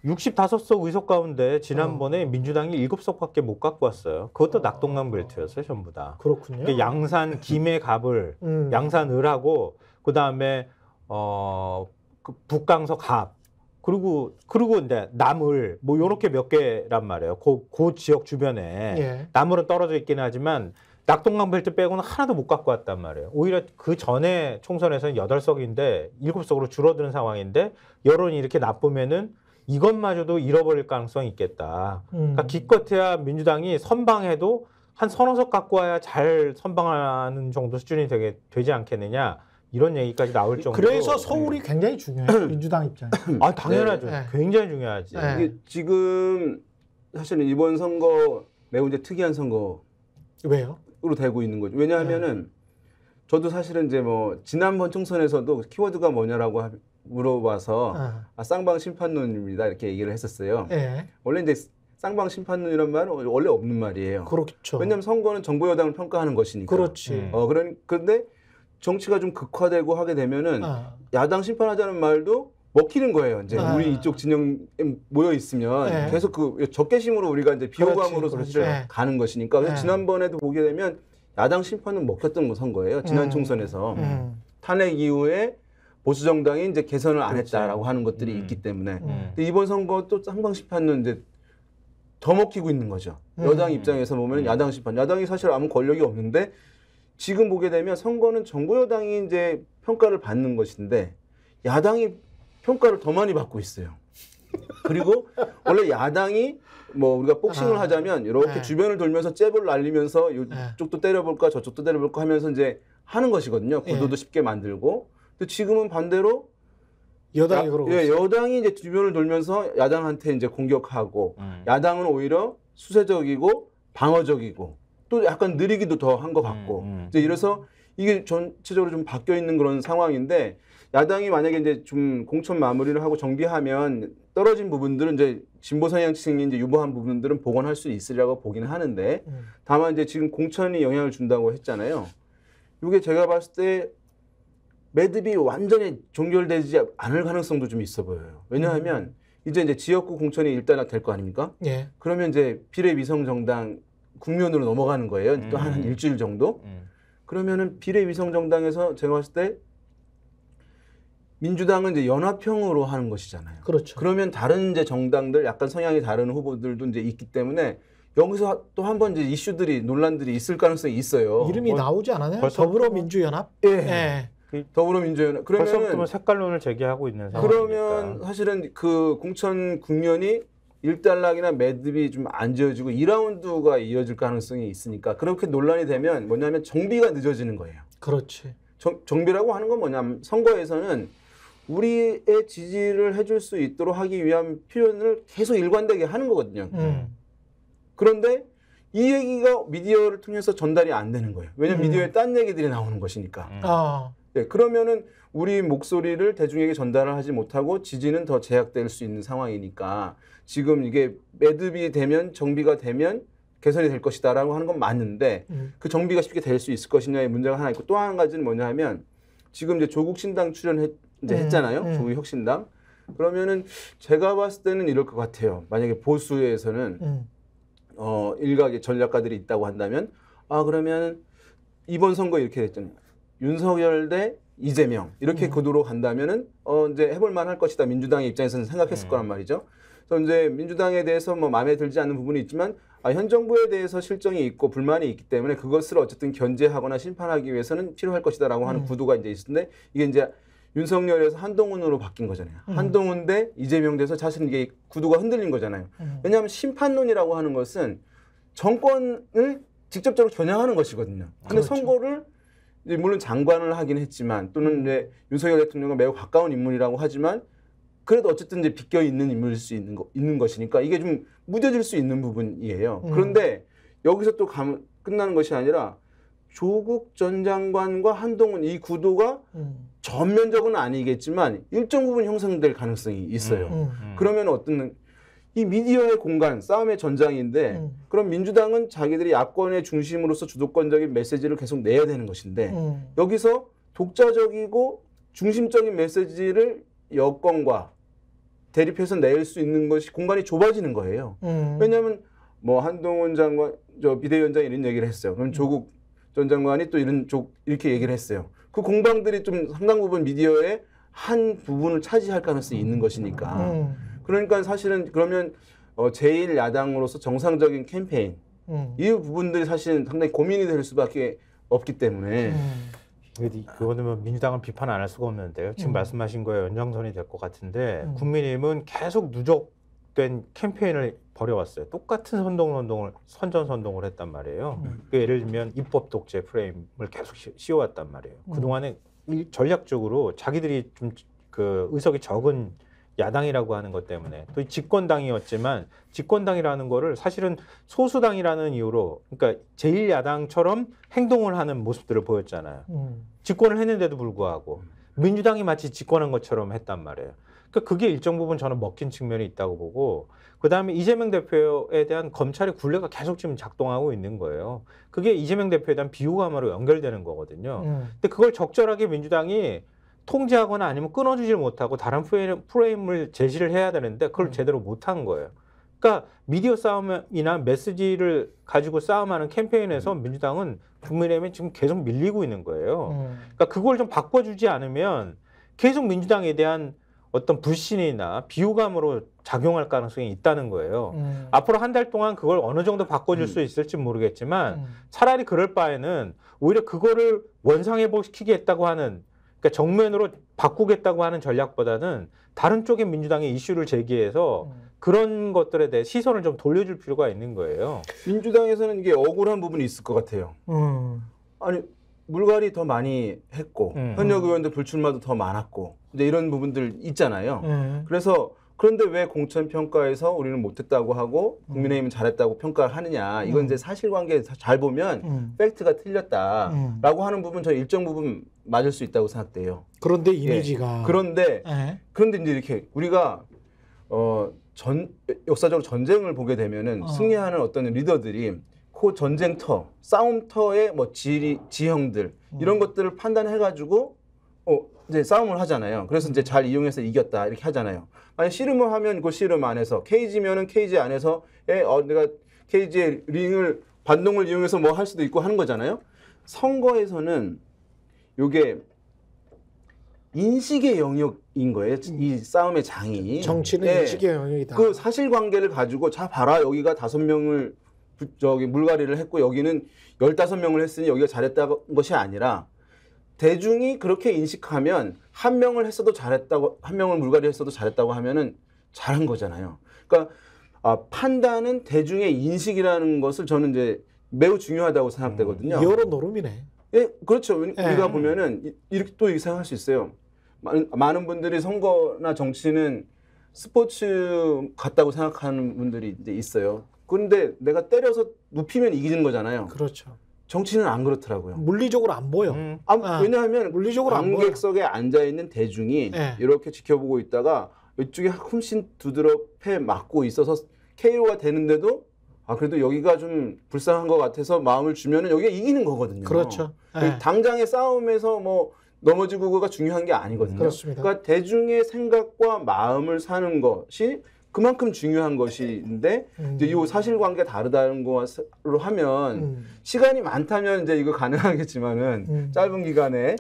65석 의석 가운데 지난번에 민주당이 7석밖에 못 갖고 왔어요. 그것도 낙동강 벨트였어요, 전부 다. 그렇군요. 그러니까 양산 김해 갑을 양산 을하고 그다음에 그 북강서 갑 그리고 이제 남을 뭐 요렇게 몇 개란 말이에요. 그 지역 주변에 예. 남을은 떨어져 있긴 하지만 낙동강 벨트 빼고는 하나도 못 갖고 왔단 말이에요. 오히려 그 전에 총선에서는 8석인데 7석으로 줄어드는 상황인데 여론이 이렇게 나쁘면은 이것마저도 잃어버릴 가능성이 있겠다. 그러니까 기껏해야 민주당이 선방해도 한 서너 석 갖고 와야 잘 선방하는 정도 수준이 되지 않겠느냐. 이런 얘기까지 나올 정도로. 그래서 서울이 굉장히 중요해요. 민주당 입장에서. 당연하죠. 네. 굉장히 중요하지. 네. 이게 지금 사실은 이번 선거 매우 이제 특이한 선거로 왜요? 되고 있는 거죠. 왜냐하면은 저도 사실은 이제 뭐 지난번 총선에서도 키워드가 뭐냐라고 물어봐서 쌍방 심판론입니다 이렇게 얘기를 했었어요. 예. 원래 이제 쌍방 심판론이란 말은 원래 없는 말이에요. 그렇죠. 왜냐하면 선거는 정부 여당을 평가하는 것이니까. 그렇지. 그런데 정치가 좀 극화되고 하게 되면은 야당 심판하자는 말도 먹히는 거예요. 이제 우리 이쪽 진영에 모여 있으면 네. 계속 그 적개심으로 우리가 이제 비호감으로 그렇지, 사실 그렇지. 가는 것이니까. 그래서 네. 지난번에도 보게 되면 야당 심판은 먹혔던 선거예요. 지난 총선에서 탄핵 이후에 보수 정당이 이제 개선을 안 했다라고 하는 것들이 있기 때문에 근데 이번 선거 또 쌍방 심판은 이제 더 먹히고 있는 거죠. 여당 입장에서 보면 야당 심판, 야당이 사실 아무 권력이 없는데 지금 보게 되면 선거는 정부 여당이 이제 평가를 받는 것인데 야당이 평가를 더 많이 받고 있어요. 그리고 원래 야당이 뭐 우리가 복싱을 하자면 이렇게 주변을 돌면서 잽을 날리면서 이쪽도 때려볼까 저쪽도 때려볼까 하면서 이제 하는 것이거든요. 구도도 쉽게 만들고. 근데 지금은 반대로 여당이 그러고 있어요. 여당이 이제 주변을 돌면서 야당한테 이제 공격하고 야당은 오히려 수세적이고 방어적이고 또 약간 느리기도 더 한 것 같고 이제 이래서 이게 전체적으로 좀 바뀌어 있는 그런 상황인데 야당이 만약에 이제 좀 공천 마무리를 하고 정비하면 떨어진 부분들은 이제 진보 성향층이 이제 유보한 부분들은 복원할 수 있으리라고 보기는 하는데 다만 이제 지금 공천이 영향을 준다고 했잖아요. 이게 제가 봤을 때 매듭이 완전히 종결되지 않을 가능성도 좀 있어 보여요. 왜냐하면 이제 지역구 공천이 일단 될 거 아닙니까? 예. 그러면 이제 비례위성정당 국면으로 넘어가는 거예요. 또 한 일주일 정도. 그러면은 비례위성정당에서 제가 봤을 때 민주당은 이제 연합형으로 하는 것이잖아요. 그렇죠. 그러면 다른 이제 정당들 약간 성향이 다른 후보들도 이제 있기 때문에 여기서 또 한 번 이제 이슈들이 논란들이 있을 가능성이 있어요. 이름이 나오지 않았나요? 벌써 더불어민주연합? 예. 더불어민주연합. 벌써부터 색깔론을 제기하고 있는 상황이니까. 그러면 사실은 그 공천 국면이 일단락이나 매듭이 좀 안 지어지고 2라운드가 이어질 가능성이 있으니까 그렇게 논란이 되면 뭐냐면 정비가 늦어지는 거예요. 그렇지. 정비라고 하는 건 뭐냐면 선거에서는 우리의 지지를 해줄 수 있도록 하기 위한 표현을 계속 일관되게 하는 거거든요. 그런데 이 얘기가 미디어를 통해서 전달이 안 되는 거예요. 왜냐하면 미디어에 딴 얘기들이 나오는 것이니까. 네, 그러면은 우리 목소리를 대중에게 전달을 하지 못하고 지지는 더 제약될 수 있는 상황이니까 지금 이게 매듭이 되면 정비가 되면 개선이 될 것이다라고 하는 건 맞는데 그 정비가 쉽게 될 수 있을 것이냐의 문제가 하나 있고 또 한 가지는 뭐냐 하면 지금 이제 조국 신당 했잖아요. 조국 혁신당. 그러면은 제가 봤을 때는 이럴 것 같아요. 만약에 보수에서는 일각의 전략가들이 있다고 한다면 그러면 이번 선거 이렇게 됐잖아요. 윤석열 대 이재명 이렇게 구도로 간다면은 이제 해볼 만할 것이다. 민주당의 입장에서는 생각했을 거란 말이죠. 그래서 이제 민주당에 대해서 뭐 마음에 들지 않는 부분이 있지만 현 정부에 대해서 실정이 있고 불만이 있기 때문에 그것을 어쨌든 견제하거나 심판하기 위해서는 필요할 것이다라고 하는 구도가 이제 있는데 이게 이제 윤석열에서 한동훈으로 바뀐 거잖아요. 한동훈 대 이재명 돼서 사실은 이게 구도가 흔들린 거잖아요. 왜냐하면 심판론이라고 하는 것은 정권을 직접적으로 겨냥하는 것이거든요. 근데 그렇죠. 선거를 이제 물론 장관을 하긴 했지만 또는 이제 윤석열 대통령과 매우 가까운 인물이라고 하지만 그래도 어쨌든 이제 비껴 있는 인물일 수 있는 것이니까 이게 좀 무뎌질 수 있는 부분이에요. 그런데 여기서 또 끝나는 것이 아니라 조국 전 장관과 한동훈 이 구도가 전면적은 아니겠지만 일정 부분 형성될 가능성이 있어요. 그러면 어떤 이 미디어의 공간, 싸움의 전장인데 그럼 민주당은 자기들이 야권의 중심으로서 주도권적인 메시지를 계속 내야 되는 것인데 여기서 독자적이고 중심적인 메시지를 여권과 대립해서 낼 수 있는 것이 공간이 좁아지는 거예요. 왜냐하면 뭐 한동훈 장관, 비대위원장이 이런 얘기를 했어요. 그럼 조국 전 장관이 또 이렇게 얘기를 했어요. 그 공방들이 좀 상당 부분 미디어의 한 부분을 차지할 가능성이 있는 것이니까. 그러니까 사실은 그러면 제1야당으로서 정상적인 캠페인 이 부분들이 사실은 상당히 고민이 될 수밖에 없기 때문에 이거는 뭐 민주당은 비판 안 할 수가 없는데요. 지금 말씀하신 거에 연장선이 될 것 같은데 국민의힘은 계속 누적된 캠페인을 벌여왔어요. 똑같은 선전선동을 했단 말이에요. 예를 들면 입법 독재 프레임을 계속 씌워왔단 말이에요. 그동안에 전략적으로 자기들이 좀 그 의석이 적은 야당이라고 하는 것 때문에 또 집권당이었지만 집권당이라는 거를 사실은 소수당이라는 이유로 그러니까 제1야당처럼 행동을 하는 모습들을 보였잖아요. 집권을 했는데도 불구하고 민주당이 마치 집권한 것처럼 했단 말이에요. 그러니까 그게 일정 부분 저는 먹힌 측면이 있다고 보고 그다음에 이재명 대표에 대한 검찰의 굴레가 계속 지금 작동하고 있는 거예요. 그게 이재명 대표에 대한 비호감으로 연결되는 거거든요. 근데 그걸 적절하게 민주당이 통제하거나 아니면 끊어주질 못하고 다른 프레임을 제시를 해야 되는데 그걸 제대로 못한 거예요. 그러니까 미디어 싸움이나 메시지를 가지고 싸움하는 캠페인에서 민주당은 국민의힘에 지금 계속 밀리고 있는 거예요. 그러니까 그걸 좀 바꿔주지 않으면 계속 민주당에 대한 어떤 불신이나 비호감으로 작용할 가능성이 있다는 거예요. 앞으로 한 달 동안 그걸 어느 정도 바꿔줄 수 있을지 모르겠지만 차라리 그럴 바에는 오히려 그거를 원상회복시키겠다고 하는 그러니까 정면으로 바꾸겠다고 하는 전략보다는 다른 쪽의 민주당의 이슈를 제기해서 그런 것들에 대해 시선을 좀 돌려줄 필요가 있는 거예요. 민주당에서는 이게 억울한 부분이 있을 것 같아요. 아니 물갈이 더 많이 했고 현역 의원들 불출마도 더 많았고 이제 이런 부분들 있잖아요. 그래서 그런데 왜 공천평가에서 우리는 못했다고 하고 국민의힘은 잘했다고 평가를 하느냐. 이건 이제 사실관계 잘 보면 팩트가 틀렸다라고 하는 부분 저는 일정 부분 맞을 수 있다고 생각돼요. 그런데 이미지가. 그런데 이제 이렇게 우리가 역사적으로 전쟁을 보게 되면은 승리하는 어떤 리더들이 그 전쟁터, 싸움터의 뭐 지형들 이런 것들을 판단해가지고 이제 싸움을 하잖아요. 그래서 이제 잘 이용해서 이겼다 이렇게 하잖아요. 만약 씨름을 하면 그 씨름 안에서 케이지면은 케이지 안에서 내가 케이지의 링을 반동을 이용해서 뭐 할 수도 있고 하는 거잖아요. 선거에서는 이게 인식의 영역인 거예요. 이 싸움의 장이. 정치는 인식의 영역이다. 그 사실관계를 가지고 자 봐라 여기가 5명을 저기 물갈이를 했고 여기는 15명을 했으니 여기가 잘했다는 것이 아니라 대중이 그렇게 인식하면 한 명을 했어도 잘했다고, 한 명을 물갈이했어도 잘했다고 하면은 잘한 거잖아요. 그러니까 판단은 대중의 인식이라는 것을 저는 이제 매우 중요하다고 생각되거든요. 여론 노름이네. 예, 그렇죠. 우리가 보면은 이렇게 또 생각할 수 있어요. 많은 분들이 선거나 정치는 스포츠 같다고 생각하는 분들이 이제 있어요. 그런데 내가 때려서 눕히면 이기는 거잖아요. 그렇죠. 정치는 안 그렇더라고요. 물리적으로 안 보여. 왜냐하면 물리적으로 안 보여. 관객석에 앉아 있는 대중이 이렇게 지켜보고 있다가 이쪽에 훨씬 두드러 패 맞고 있어서 KO가 되는데도 그래도 여기가 좀 불쌍한 것 같아서 마음을 주면은 여기가 이기는 거거든요. 그렇죠. 당장의 싸움에서 뭐 넘어지고가 중요한 게 아니거든요. 그렇습니다. 그러니까 대중의 생각과 마음을 사는 것이 그만큼 중요한 것인데 이제 이 사실관계 다르다는 것으로 하면 시간이 많다면 이제 이거 가능하겠지만은 짧은 기간에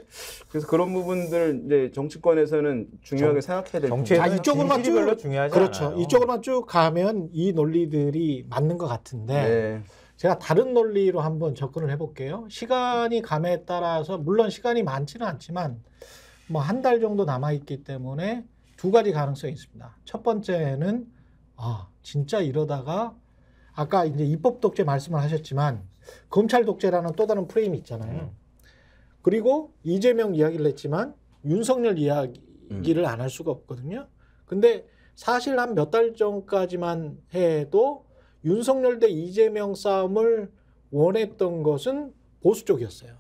그래서 그런 부분들 이제 정치권에서는 중요하게 생각해야 될 부분. 정치에는 이쪽으로만 쭉 별로 중요하지 그렇죠. 않아요. 이쪽으로만 쭉 가면 이 논리들이 맞는 것 같은데 네. 제가 다른 논리로 한번 접근을 해볼게요. 시간이 감에 따라서 물론 시간이 많지는 않지만 뭐 한 달 정도 남아 있기 때문에 두 가지 가능성이 있습니다. 첫 번째는 진짜 이러다가 아까 이제 입법 독재 말씀을 하셨지만 검찰 독재라는 또 다른 프레임이 있잖아요. 그리고 이재명 이야기를 했지만 윤석열 이야기를 안 할 수가 없거든요. 근데 사실 한 몇 달 전까지만 해도 윤석열 대 이재명 싸움을 원했던 것은 보수 쪽이었어요.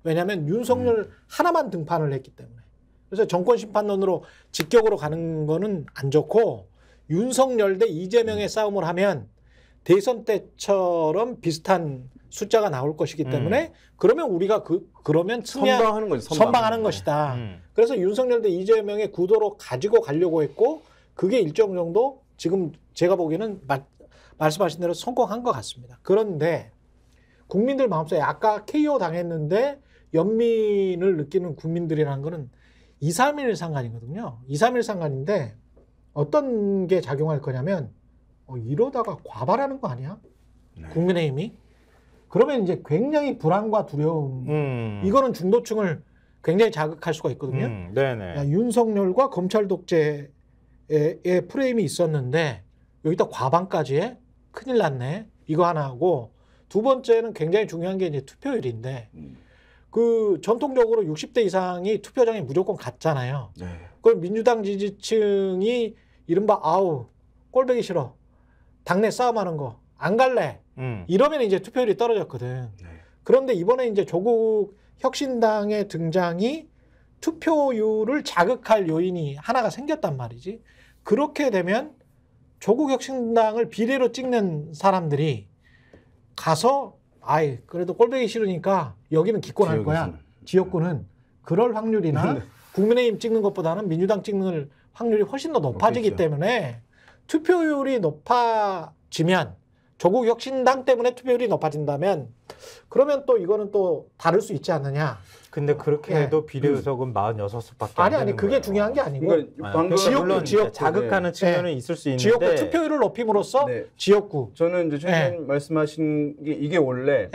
왜냐하면 윤석열 하나만 등판을 했기 때문에. 그래서 정권 심판론으로 직격으로 가는 거는 안 좋고 윤석열 대 이재명의 싸움을 하면 대선 때처럼 비슷한 숫자가 나올 것이기 때문에 그러면 우리가 그러면 선방하는 거죠. 선방하는 것이다. 그래서 윤석열 대 이재명의 구도로 가지고 가려고 했고 그게 일정 정도 지금 제가 보기에는 말씀하신 대로 성공한 것 같습니다. 그런데 국민들 마음속에 아까 KO 당했는데 연민을 느끼는 국민들이라는 거는 2, 3일 상관이거든요. 2, 3일 상관인데 어떤 게 작용할 거냐면 이러다가 과반하는 거 아니야? 네. 국민의힘이? 그러면 이제 굉장히 불안과 두려움 이거는 중도층을 굉장히 자극할 수가 있거든요. 야, 윤석열과 검찰 독재의 프레임이 있었는데 여기다 과반까지 해? 큰일 났네. 이거 하나 하고 두 번째는 굉장히 중요한 게 이제 투표율인데 그 전통적으로 60대 이상이 투표장에 무조건 갔잖아요. 네. 그럼 민주당 지지층이 이른바 꼴보기 싫어. 당내 싸움하는 거 안 갈래. 이러면 이제 투표율이 떨어졌거든. 네. 그런데 이번에 이제 조국 혁신당의 등장이 투표율을 자극할 요인이 하나가 생겼단 말이지. 그렇게 되면 조국 혁신당을 비례로 찍는 사람들이 가서 그래도 꼴보기 싫으니까 여기는 기권할 거야. 지역구는 그럴 확률이나 국민의힘 찍는 것보다는 민주당 찍는 확률이 훨씬 더 높아지기 때문에 투표율이 높아지면 조국 혁신당 때문에 투표율이 높아진다면 그러면 또 이거는 또 다를 수 있지 않느냐. 근데 그렇게 해도 비례의석은 46석밖에 안 되는 아니 그게 거예요. 중요한 게 아니고 그러니까 지역구 자극하는 측면은 있을 수 있는데 지역구 투표율을 높임으로써 지역구 저는 이제 최근 말씀하신 게 이게 원래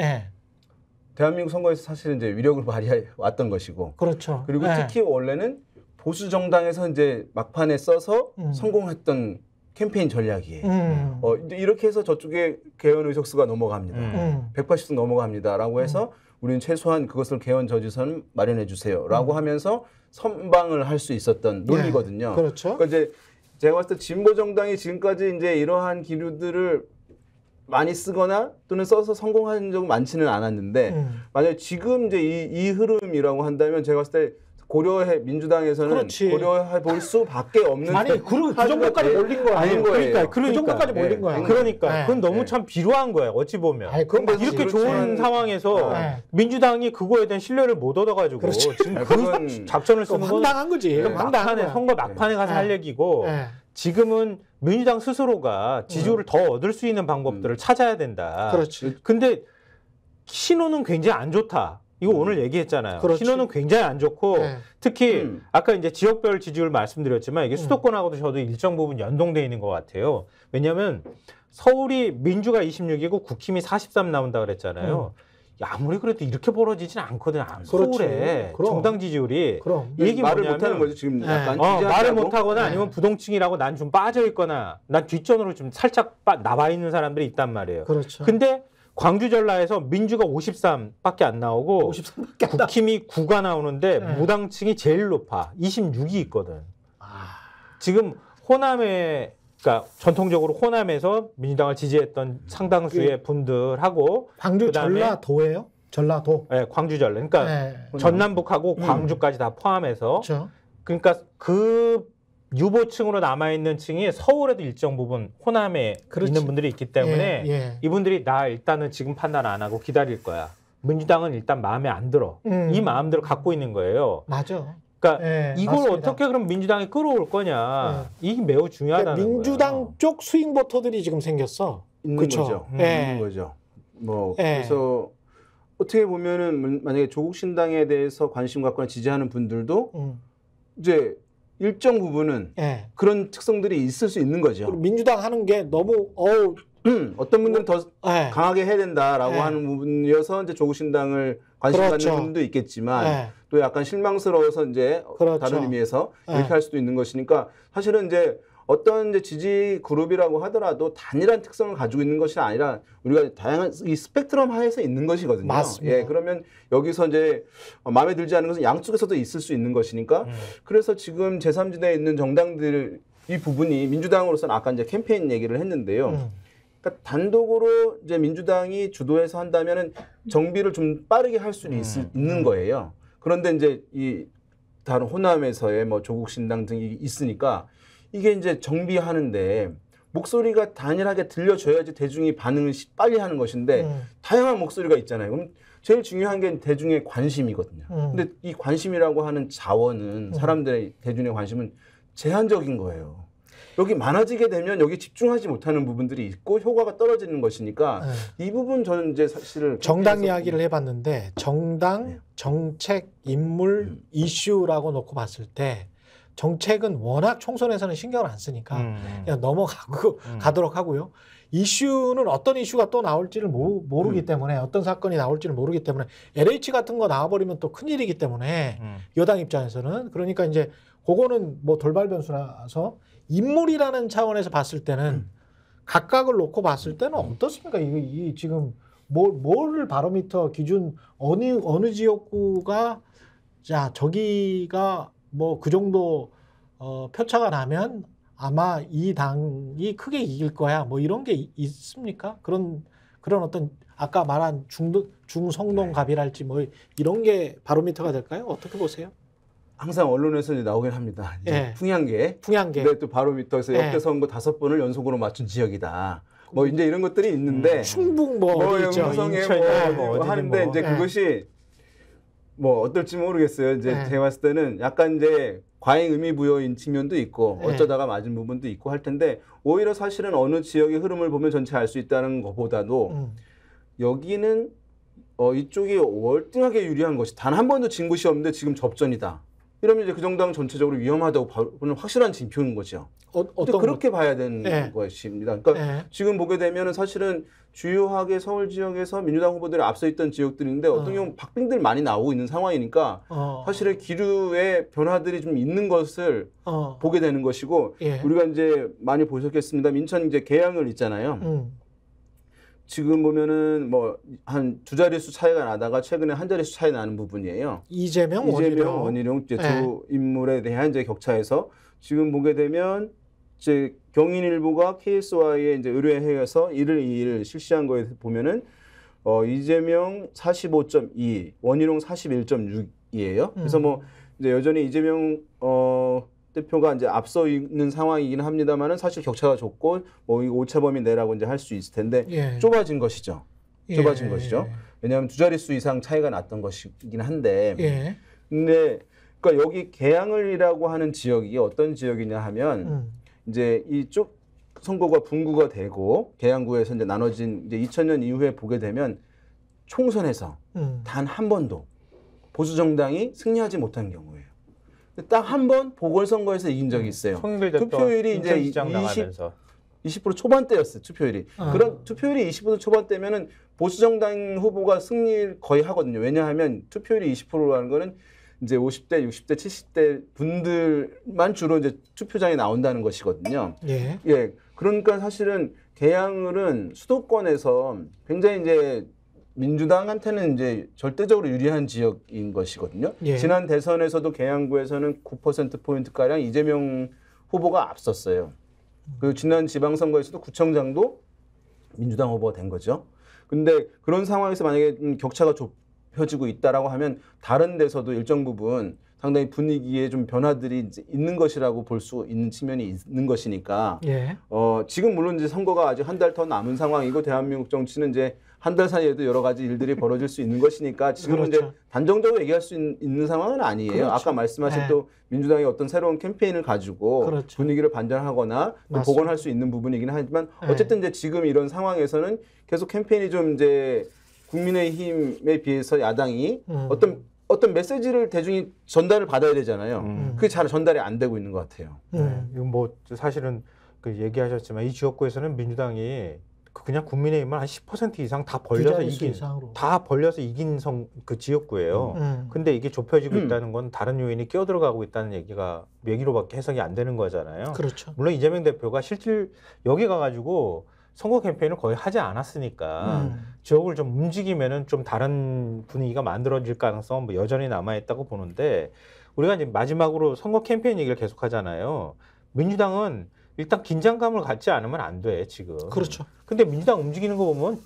대한민국 선거에서 사실은 이제 위력을 발휘해 왔던 것이고 그렇죠. 그리고 특히 원래는 보수 정당에서 이제 막판에 써서 성공했던 캠페인 전략이에요. 이렇게 해서 저쪽에 개헌 의석수가 넘어갑니다. 180석 넘어갑니다라고 해서 우리는 최소한 그것을 개헌 저지선 마련해 주세요라고 하면서 선방을 할 수 있었던 논리거든요. 그렇죠. 그러니까 이제 제가 봤을 때 진보 정당이 지금까지 이제 이러한 기류들을 많이 쓰거나 또는 써서 성공한 적은 많지는 않았는데 만약에 지금 이제 이 흐름이라고 한다면 제가 봤을 때 민주당에서는 고려해 볼 수밖에 없는 아니 그 정도까지 몰린 거 아닌 거예요. 그 정도까지 몰린 거야. 그러니까 그건 너무 참 비루한 거예요. 어찌 보면 이렇게 좋은 상황에서 민주당이 그거에 대한 신뢰를 못 얻어가지고 지금 그 작전을 쓰는 건 황당한 거지. 막판에 선거 막판에 가서 할 얘기고 지금은 민주당 스스로가 지지율을 더 얻을 수 있는 방법들을 찾아야 된다. 그렇지. 근데 신호는 굉장히 안 좋다. 이거 오늘 얘기했잖아요. 그렇지. 신호는 굉장히 안 좋고 특히 아까 이제 지역별 지지율 말씀드렸지만 이게 수도권하고도 저도 일정 부분 연동돼 있는 것 같아요. 왜냐하면 서울이 민주가 26이고 국힘이 43 나온다 그랬잖아요. 야, 아무리 그래도 이렇게 벌어지진 않거든. 서울에 그럼. 정당 지지율이. 그럼. 이 얘기 말을 뭐냐면 못하는 거죠 지금. 약간 말을 지지하고. 못하거나 아니면 부동층이라고 난 좀 빠져 있거나 난 뒷전으로 좀 살짝 나와 있는 사람들이 있단 말이에요. 그렇죠. 근데 광주 전라에서 민주가 53밖에 안 나오고 53밖에 안 나. 국힘이 9가 나오는데 네. 무당층이 제일 높아. 26이 있거든. 아, 지금 호남에 그러니까 전통적으로 호남에서 민주당을 지지했던 상당수의 분들하고 광주 그다음에 전라도예요? 전라도. 네, 광주 전라. 그러니까 네. 전남북하고 광주까지 다 포함해서 그렇죠. 그러니까 그 유보층으로 남아있는 층이 서울에도 일정 부분 호남에 그렇지. 있는 분들이 있기 때문에 예. 이분들이 나 일단은 지금 판단 안 하고 기다릴 거야. 민주당은 일단 마음에 안 들어. 이 마음들을 갖고 있는 거예요. 맞아. 그러니까 예, 이걸 맞습니다. 어떻게 그럼 민주당이 끌어올 거냐. 이게 매우 중요하다는 그러니까 민주당 거예요. 쪽 스윙 보터들이 지금 생겼어. 있는 그쵸? 거죠. 예. 있는 거죠. 뭐 예. 그래서 어떻게 보면은 만약에 조국 신당에 대해서 관심 갖거나 지지하는 분들도 이제 일정 부분은 예. 그런 특성들이 있을 수 있는 거죠. 그리고 민주당 하는 게 너무 어떤 분들은 더 예. 강하게 해야 된다라고 예. 하는 부분이어서 이제 조국 신당을 관심 그렇죠. 갖는 분도 있겠지만 예. 또 약간 실망스러워서 이제 그렇죠. 다른 의미에서 이렇게 예. 할 수도 있는 것이니까 사실은 이제 어떤 이제 지지 그룹이라고 하더라도 단일한 특성을 가지고 있는 것이 아니라 우리가 다양한 이 스펙트럼 하에서 있는 것이거든요. 맞습니다. 예, 그러면 여기서 이제 마음에 들지 않은 것은 양쪽에서도 있을 수 있는 것이니까 그래서 지금 제3지대에 있는 정당들 이 부분이 민주당으로서는 아까 이제 캠페인 얘기를 했는데요. 그러니까 단독으로 이제 민주당이 주도해서 한다면은 정비를 좀 빠르게 할 수는 있는 거예요. 그런데 이제 이 다른 호남에서의 뭐 조국 신당 등이 있으니까 이게 이제 정비하는데 목소리가 단일하게 들려줘야지 대중이 반응을 빨리 하는 것인데 다양한 목소리가 있잖아요. 그럼 제일 중요한 게 대중의 관심이거든요. 근데 이 관심이라고 하는 자원은 사람들의 대중의 관심은 제한적인 거예요. 여기 많아지게 되면 여기 집중하지 못하는 부분들이 있고 효과가 떨어지는 것이니까 이 부분 저는 이제 사실을 정당 이야기를 해봤는데 정당, 정책, 인물, 이슈라고 놓고 봤을 때 정책은 워낙 총선에서는 신경을 안 쓰니까 그냥 넘어가고 가도록 하고요. 이슈는 어떤 이슈가 또 나올지를 모르기 때문에 어떤 사건이 나올지를 모르기 때문에 LH 같은 거 나와버리면 또 큰일이기 때문에 여당 입장에서는 그러니까 이제 그거는 뭐 돌발 변수라서 인물이라는 차원에서 봤을 때는 각각을 놓고 봤을 때는 어떻습니까? 이 지금 뭐를 바로미터 기준 어느 지역구가 자 저기가 뭐 그 정도 표차가 나면 아마 이 당이 크게 이길 거야. 뭐 이런 게 있습니까? 그런 어떤 아까 말한 중성동갑이랄지 뭐 이런 게 바로미터가 될까요? 어떻게 보세요? 항상 언론에서 이제 나오긴 합니다. 이제 예. 풍향계. 근데 또 바로미터에서 역대 선거 5번을 연속으로 맞춘 지역이다. 뭐 이제 이런 것들이 있는데 충북 뭐 어디 있죠? 영성에 인천이나 뭐 하는데 이제 그것이 뭐 어떨지 모르겠어요. 이제 제가 봤을 때는 약간 이제 과잉 의미 부여인 측면도 있고 어쩌다가 맞은 부분도 있고 할 텐데 오히려 사실은 어느 지역의 흐름을 보면 전체 알 수 있다는 것보다도 여기는 이쪽이 월등하게 유리한 것이 단 한 번도 진 곳이 없는데 지금 접전이다. 이러면 이제 그 정당은 전체적으로 위험하다고 보는 확실한 징표인 거죠. 어떤 그렇게 봐야 되는 것입니다. 그러니까 지금 보게 되면 사실은 주요하게 서울 지역에서 민주당 후보들이 앞서 있던 지역들인데 어떤 경우 박빙들 많이 나오고 있는 상황이니까 사실은 기류의 변화들이 좀 있는 것을 보게 되는 것이고 우리가 이제 많이 보셨겠습니다. 인천 이제 계양을 있잖아요. 지금 보면은 뭐 한 두 자릿수 차이가 나다가 최근에 한 자릿수 차이 나는 부분이에요. 이재명, 원희룡 이제 두 인물에 대한 이제 격차에서 지금 보게 되면 이제 경인일보가 KSY에 이제 의뢰해서 1을 2를 실시한 거에 보면은 이재명 45.2, 원희룡 41.6이에요. 그래서 뭐 이제 여전히 이재명 대표가 이제 앞서 있는 상황이긴 합니다만은 사실 격차가 좁고 뭐 이거 오차범위 내라고 이제 할 수 있을 텐데 좁아진 것이죠. 좁아진 것이죠. 왜냐하면 두 자릿수 이상 차이가 났던 것이긴 한데. 근데 그러니까 여기 계양을이라고 하는 지역이 어떤 지역이냐 하면 이제 이쪽 선거가 분구가 되고 계양구에서 이제 나눠진 이제 2000년 이후에 보게 되면 총선에서 단 한 번도 보수 정당이 승리하지 못한 경우예요. 딱 한 번 보궐선거에서 이긴 적이 있어요. 송영길 대표 투표율이 이제 인천시장 나가면서 20% 초반대였어요. 투표율이. 그런 투표율이 20% 초반대면은 보수 정당 후보가 승리를 거의 하거든요. 왜냐하면 투표율이 20%라는 거는 이제 50대, 60대, 70대 분들만 주로 이제 투표장에 나온다는 것이거든요. 예. 예. 그러니까 사실은 개항을은 수도권에서 굉장히 이제 민주당한테는 이제 절대적으로 유리한 지역인 것이거든요. 예. 지난 대선에서도 계양구에서는 9%포인트가량 이재명 후보가 앞섰어요. 그리고 지난 지방선거에서도 구청장도 민주당 후보가 된 거죠. 근데 그런 상황에서 만약에 격차가 좁혀지고 있다라고 하면 다른 데서도 일정 부분 상당히 분위기에 좀 변화들이 이제 있는 것이라고 볼 수 있는 측면이 있는 것이니까 예. 지금 물론 이제 선거가 아직 한 달 더 남은 상황이고 대한민국 정치는 이제 한 달 사이에도 여러 가지 일들이 벌어질 수 있는 것이니까 지금은 그렇죠. 이제 단정적으로 얘기할 수 있는 상황은 아니에요. 그렇죠. 아까 말씀하신 네. 또 민주당이 어떤 새로운 캠페인을 가지고 그렇죠. 분위기를 반전하거나 또 맞습니다. 복원할 수 있는 부분이긴 하지만 네. 어쨌든 이제 지금 이런 상황에서는 계속 캠페인이 좀 이제 국민의힘에 비해서 야당이 어떤 메시지를 대중이 전달을 받아야 되잖아요. 그게 잘 전달이 안 되고 있는 것 같아요. 이건 뭐 사실은 그 얘기하셨지만 이 지역구에서는 민주당이 그냥 국민의힘을 한 10% 이상 다 벌려서 이긴 이상으로. 다 벌려서 이긴 그 지역구예요. 근데 이게 좁혀지고 있다는 건 다른 요인이 끼어들어가고 있다는 얘기로밖에 해석이 안 되는 거잖아요. 그렇죠. 물론 이재명 대표가 실질 여기 가가지고 선거 캠페인을 거의 하지 않았으니까 지역을 좀 움직이면은 좀 다른 분위기가 만들어질 가능성은 뭐 여전히 남아있다고 보는데 우리가 이제 마지막으로 선거 캠페인 얘기를 계속 하잖아요. 민주당은 일단 긴장감을 갖지 않으면 안 돼, 지금. 그렇죠. 근데 민주당 움직이는 거 보면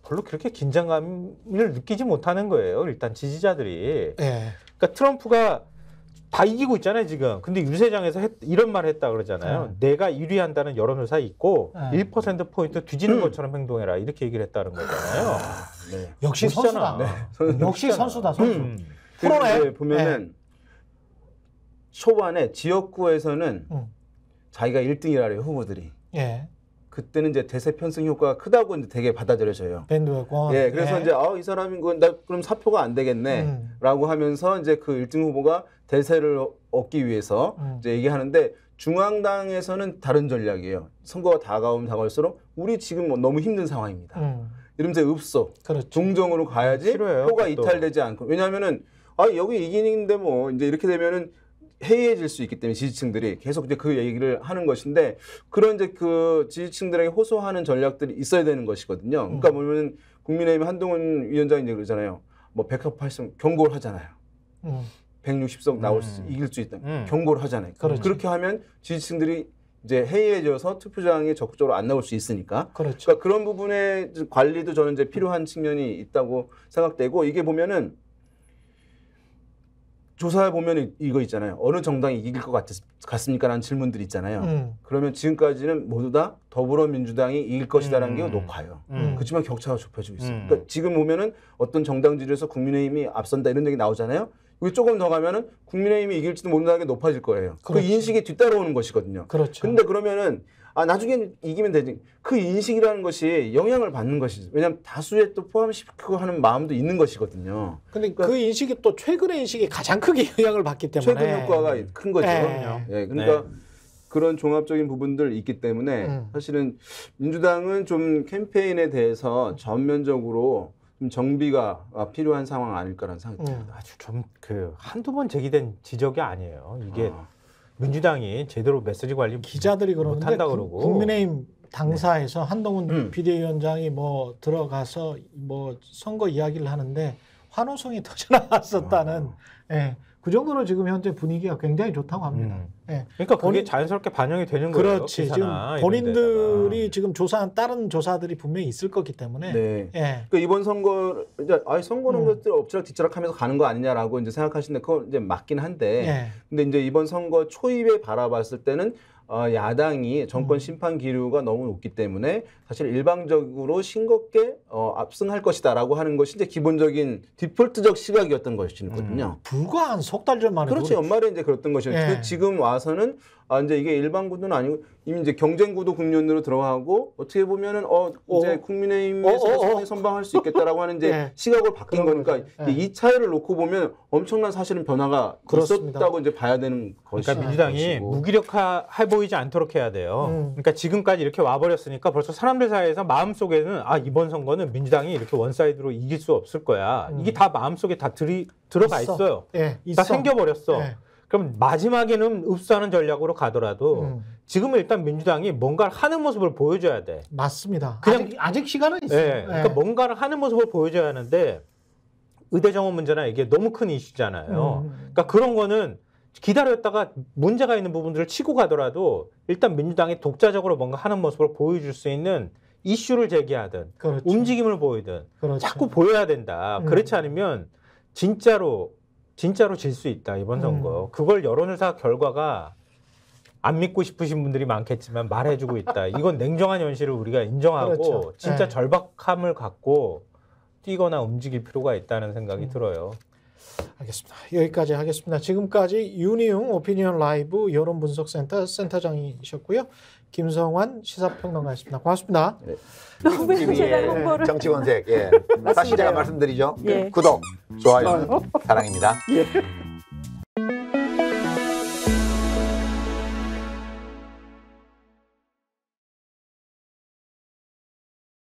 별로 그렇게 긴장감을 느끼지 못하는 거예요. 일단 지지자들이. 예. 그러니까 트럼프가 다 이기고 있잖아요, 지금. 근데 유세장에서 이런 말 했다 그러잖아요. 내가 1위 한다는 여론조사 있고 1%포인트 뒤지는 것처럼 행동해라. 이렇게 얘기를 했다는 거잖아요. 네. 역시 멋있잖아. 선수다. 역시 선수다, 선수. 프로네. 그래서 보면은 초반에 지역구에서는 자기가 1등이라래요, 후보들이. 예. 그때는 이제 대세 편승 효과가 크다고 이제 되게 받아들여져요. 밴드웨건. 예, 그래서 이제 이 사람이 나 그럼 사표가 안 되겠네라고 하면서 이제 그 1등 후보가 대세를 얻기 위해서 이제 얘기하는데 중앙당에서는 다른 전략이에요. 선거가 다가오면 다가올수록 우리 지금 뭐 너무 힘든 상황입니다. 이러면서 읍소, 그렇죠. 동정으로 가야지 싫어요, 표가 그것도. 이탈되지 않고 왜냐하면은 여기 이기는데 뭐 이제 이렇게 되면은 해이해질 수 있기 때문에 지지층들이 계속 이제 그 얘기를 하는 것인데 그런 이제 그 지지층들에게 호소하는 전략들이 있어야 되는 것이거든요. 그러니까 보면 국민의힘 한동훈 위원장이 이제 그러잖아요. 뭐 108석 경고를 하잖아요. 160석 이길 수 있다. 경고를 하잖아요. 그렇죠. 그렇게 하면 지지층들이 이제 해이해져서 투표장에 적극적으로 안 나올 수 있으니까. 그렇죠. 그러니까 그런 부분의 관리도 저는 이제 필요한 측면이 있다고 생각되고 이게 보면은. 조사해 보면 이거 있잖아요. 어느 정당이 이길 것 같습니까? 라는 질문들이 있잖아요. 그러면 지금까지는 모두 다 더불어민주당이 이길 것이다라는 게 높아요. 그렇지만 격차가 좁혀지고 있어요. 그러니까 지금 보면은 어떤 정당지에서 국민의힘이 앞선다 이런 얘기 나오잖아요. 여기 조금 더 가면은 국민의힘이 이길지도 모른다는 게 높아질 거예요. 그렇죠. 그 인식이 뒤따라오는 것이거든요. 그렇죠. 근데 그러면은 나중에 이기면 되지. 그 인식이라는 것이 영향을 받는 것이죠. 왜냐하면 다수에 또 포함시키고 하는 마음도 있는 것이거든요. 근데 그 인식이 또 최근의 인식이 가장 크게 영향을 받기 때문에 최근 효과가 큰 거죠. 네. 예, 그러니까 그런 종합적인 부분들 있기 때문에 사실은 민주당은 좀 캠페인에 대해서 전면적으로 좀 정비가 필요한 상황 아닐까라는 생각이 듭니다. 아주 좀 한두 번 제기된 지적이 아니에요. 이게 민주당이 제대로 메시지 관리 기자들이 그러는데 못한다 그러고 국민의힘 당사에서 한동훈 비대위원장이 뭐 들어가서 뭐 선거 이야기를 하는데 환호성이 터져 나왔었다는 그 정도로 지금 현재 분위기가 굉장히 좋다고 합니다. 그러니까 그게 자연스럽게 반영이 되는 거예요. 그렇지. 지금 본인들이 지금 조사한 다른 조사들이 분명히 있을 거기 때문에. 네. 그러니까 이번 선거 이제 선거는 것들 엎치락 뒤치락하면서 가는 거 아니냐라고 이제 생각하시는데 그건 이제 맞긴 한데. 근데 이제 이번 선거 초입에 바라봤을 때는 야당이 정권 심판 기류가 너무 높기 때문에 사실 일방적으로 싱겁게 압승할 것이다라고 하는 것이 이제 기본적인 디폴트적 시각이었던 것이거든요. 불과 한 석 달 전 만에 그렇죠. 연말에 이제 그랬던 것이죠. 지금 와서는 이제 이게 일반 구도는 아니고 이미 이제 경쟁 구도 국면으로 들어가고 어떻게 보면은 이제 국민의힘에서 선방할 수 있겠다라고 하는 이제 네. 시각으로 바뀐 거니까 네. 이 차이를 놓고 보면 엄청난 사실은 변화가 그렇습니다. 있었다고 이제 봐야 되는 것이고. 그러니까 민주당이 무기력해 보이지 않도록 해야 돼요. 그러니까 지금까지 이렇게 와버렸으니까 벌써 사람들 사이에서 마음속에는 이번 선거는 민주당이 이렇게 원사이드로 이길 수 없을 거야. 이게 다 마음속에 다 들어가 있어요. 예, 다 있어. 생겨버렸어. 예. 그럼 마지막에는 흡수하는 전략으로 가더라도 지금은 일단 민주당이 뭔가를 하는 모습을 보여줘야 돼. 맞습니다. 그냥- 아직 시간은 있어요. 네, 그러니까 뭔가를 하는 모습을 보여줘야 하는데 의대 정원 문제나 이게 너무 큰 이슈잖아요. 그러니까 그런 거는 기다렸다가 문제가 있는 부분들을 치고 가더라도 일단 민주당이 독자적으로 뭔가 하는 모습을 보여줄 수 있는 이슈를 제기하든 그렇죠. 움직임을 보이든 그렇죠. 자꾸 보여야 된다. 그렇지 않으면 진짜로 질 수 있다 이번 선거. 그걸 여론조사 결과가 안 믿고 싶으신 분들이 많겠지만 말해주고 있다. 이건 냉정한 현실을 우리가 인정하고 그렇죠. 진짜 네. 절박함을 갖고 뛰거나 움직일 필요가 있다는 생각이 들어요. 알겠습니다. 여기까지 하겠습니다. 지금까지 윤희용 오피니언 라이브 여론분석센터 센터장이셨고요. 김성환 시사평론가였습니다. 고맙습니다. 너무 제가 TV의 홍보를 정치권색. 예. 다시 제가 말씀드리죠. 예. 구독, 좋아요, 사랑입니다. 예.